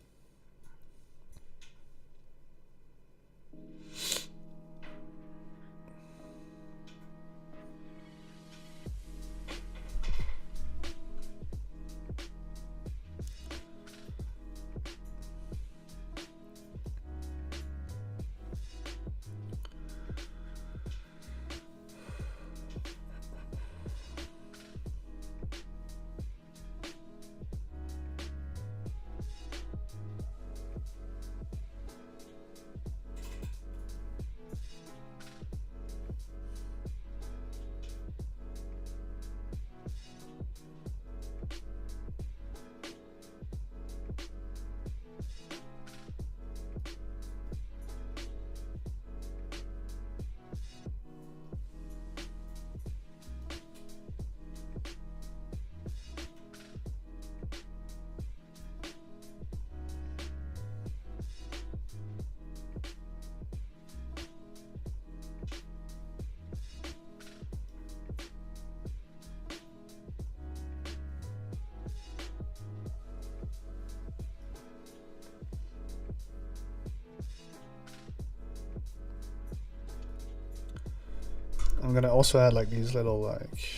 I'm gonna also add like these little like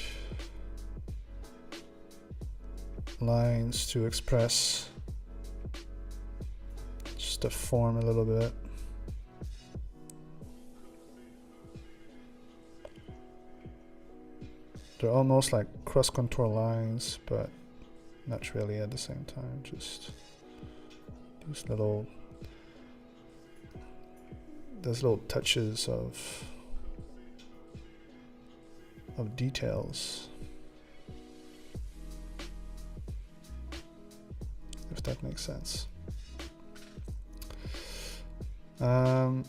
lines to express just the form a little bit. They're almost like cross contour lines, but not really at the same time. Just these little, there's little touches of details, if that makes sense. I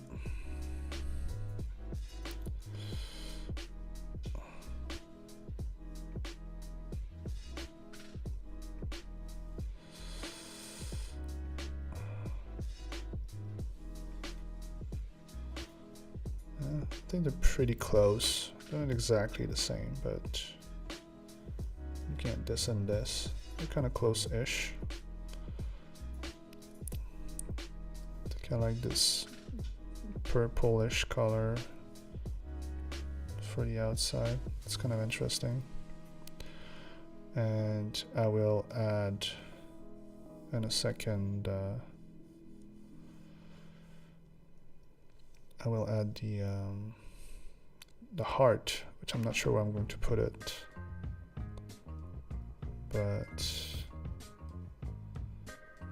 think they're pretty close. They're not exactly the same, but you can't this and this. They're kind of close-ish. Kind of like this purplish color for the outside. It's kind of interesting. And I will add in a second. I will add the heart, which I'm not sure where I'm going to put it, but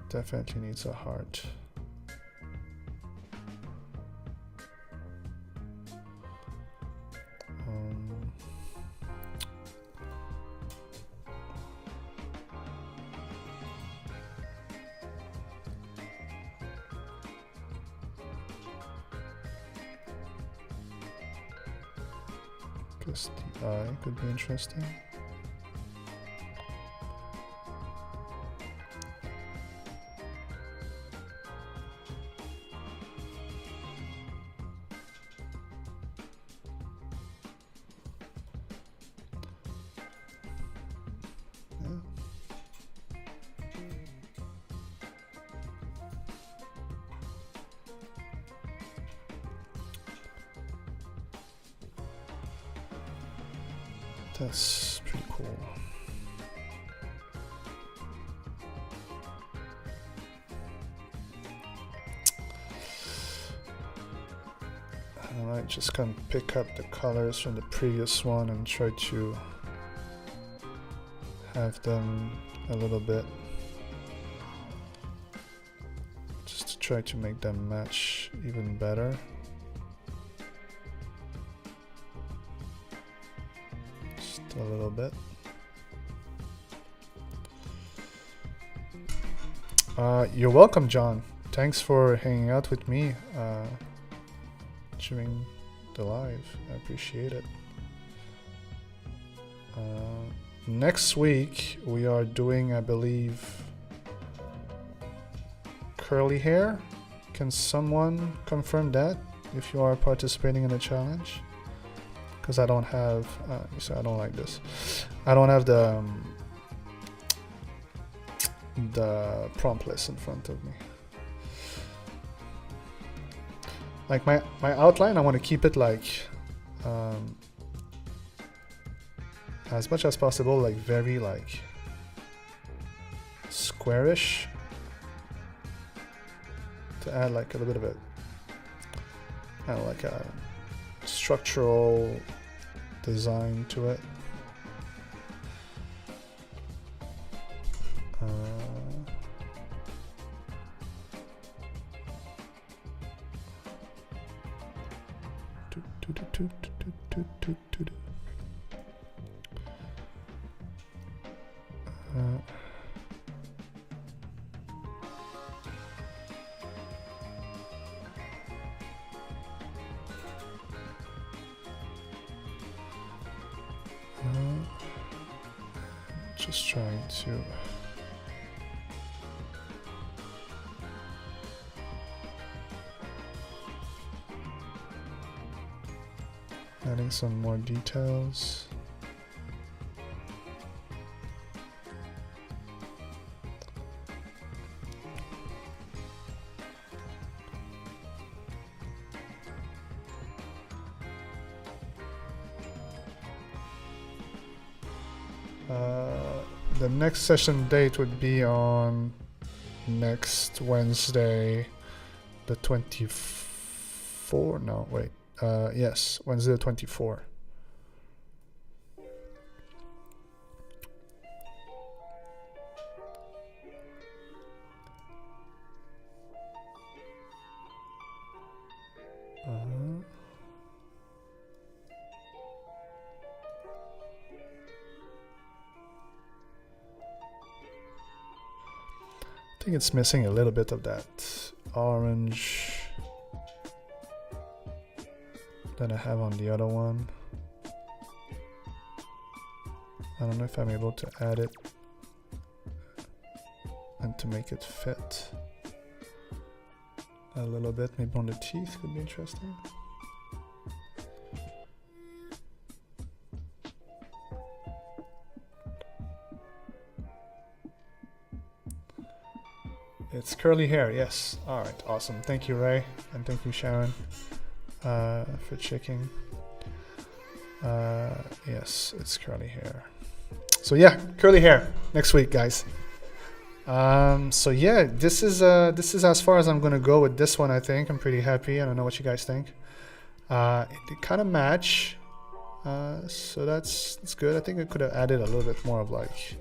definitely needs a heart. Guess the eye could be interesting. That's pretty cool. I might just kind of pick up the colors from the previous one and try to have them a little bit, just to try to make them match even better. Just a little bit. You're welcome, John. Thanks for hanging out with me during the live. I appreciate it. Next week we are doing, I believe, curly hair. Can someone confirm that if you are participating in the challenge? Because I don't have, so I don't like this. I don't have the prompt list in front of me. Like my outline, I want to keep it like as much as possible, like very like squarish, to add like a little bit of a like a structural design to it. Just trying to adding some more details. The next session date would be on next Wednesday, the 24th. No, wait. Yes, Wednesday the 24th. I think it's missing a little bit of that orange that I have on the other one. I don't know if I'm able to add it and to make it fit a little bit. Maybe on the teeth could be interesting. It's curly hair, yes. All right, awesome. Thank you, Ray, and thank you, Sharon, for checking. Yes, it's curly hair. So yeah, curly hair next week, guys. So yeah, this is as far as I'm gonna go with this one. I think I'm pretty happy. I don't know what you guys think. They kind of match, so that's good. I think I could have added a little bit more of like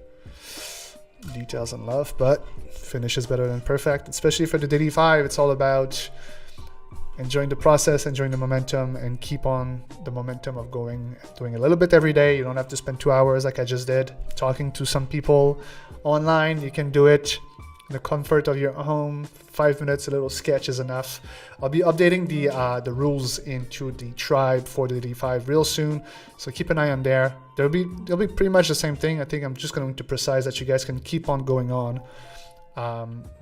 details and love, but finish is better than perfect, especially for the DD5. It's all about enjoying the process, enjoying the momentum, and keep on the momentum of doing a little bit every day. You don't have to spend 2 hours like I just did talking to some people online. You can do it in the comfort of your home. 5 minutes, a little sketch is enough. I'll be updating the rules into the tribe for the DD5 real soon, so keep an eye on there. They'll be pretty much the same thing. I think I'm just going to precise that you guys can keep on going on,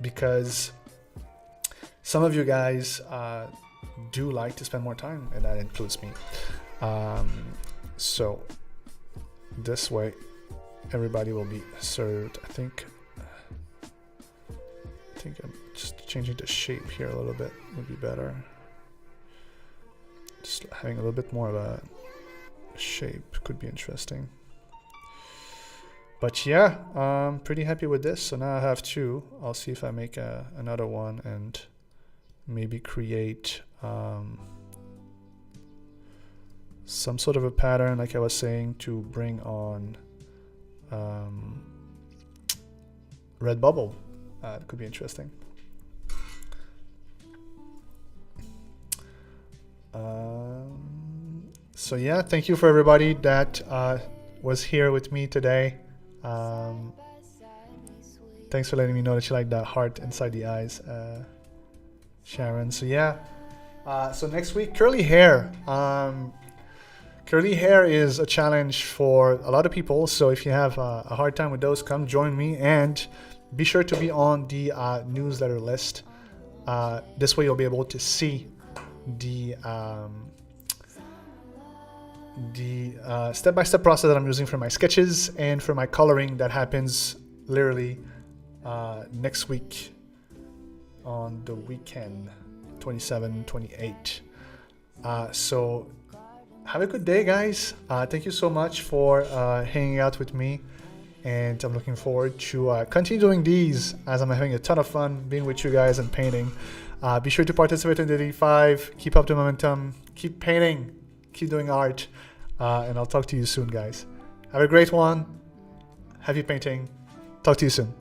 because some of you guys do like to spend more time, and that includes me. So this way everybody will be served. I think I'm just changing the shape here a little bit would be better. Just having a little bit more of a shape could be interesting. But yeah, I'm pretty happy with this. So now I have two. I'll see if I make another one and maybe create some sort of a pattern, like I was saying, to bring on red bubble. It could be interesting. So yeah, thank you for everybody that was here with me today. Thanks for letting me know that you like that heart inside the eyes, Sharon. So yeah, so next week, curly hair. Curly hair is a challenge for a lot of people, so if you have a hard time with those, come join me, and be sure to be on the newsletter list. This way you'll be able to see the step-by-step process that I'm using for my sketches and for my coloring that happens literally next week on the weekend, 27, 28. So have a good day, guys. Thank you so much for hanging out with me, and I'm looking forward to continue doing these as I'm having a ton of fun being with you guys and painting. Be sure to participate in the D5. Keep up the momentum. Keep painting. Keep doing art. And I'll talk to you soon, guys. Have a great one. Happy painting. Talk to you soon.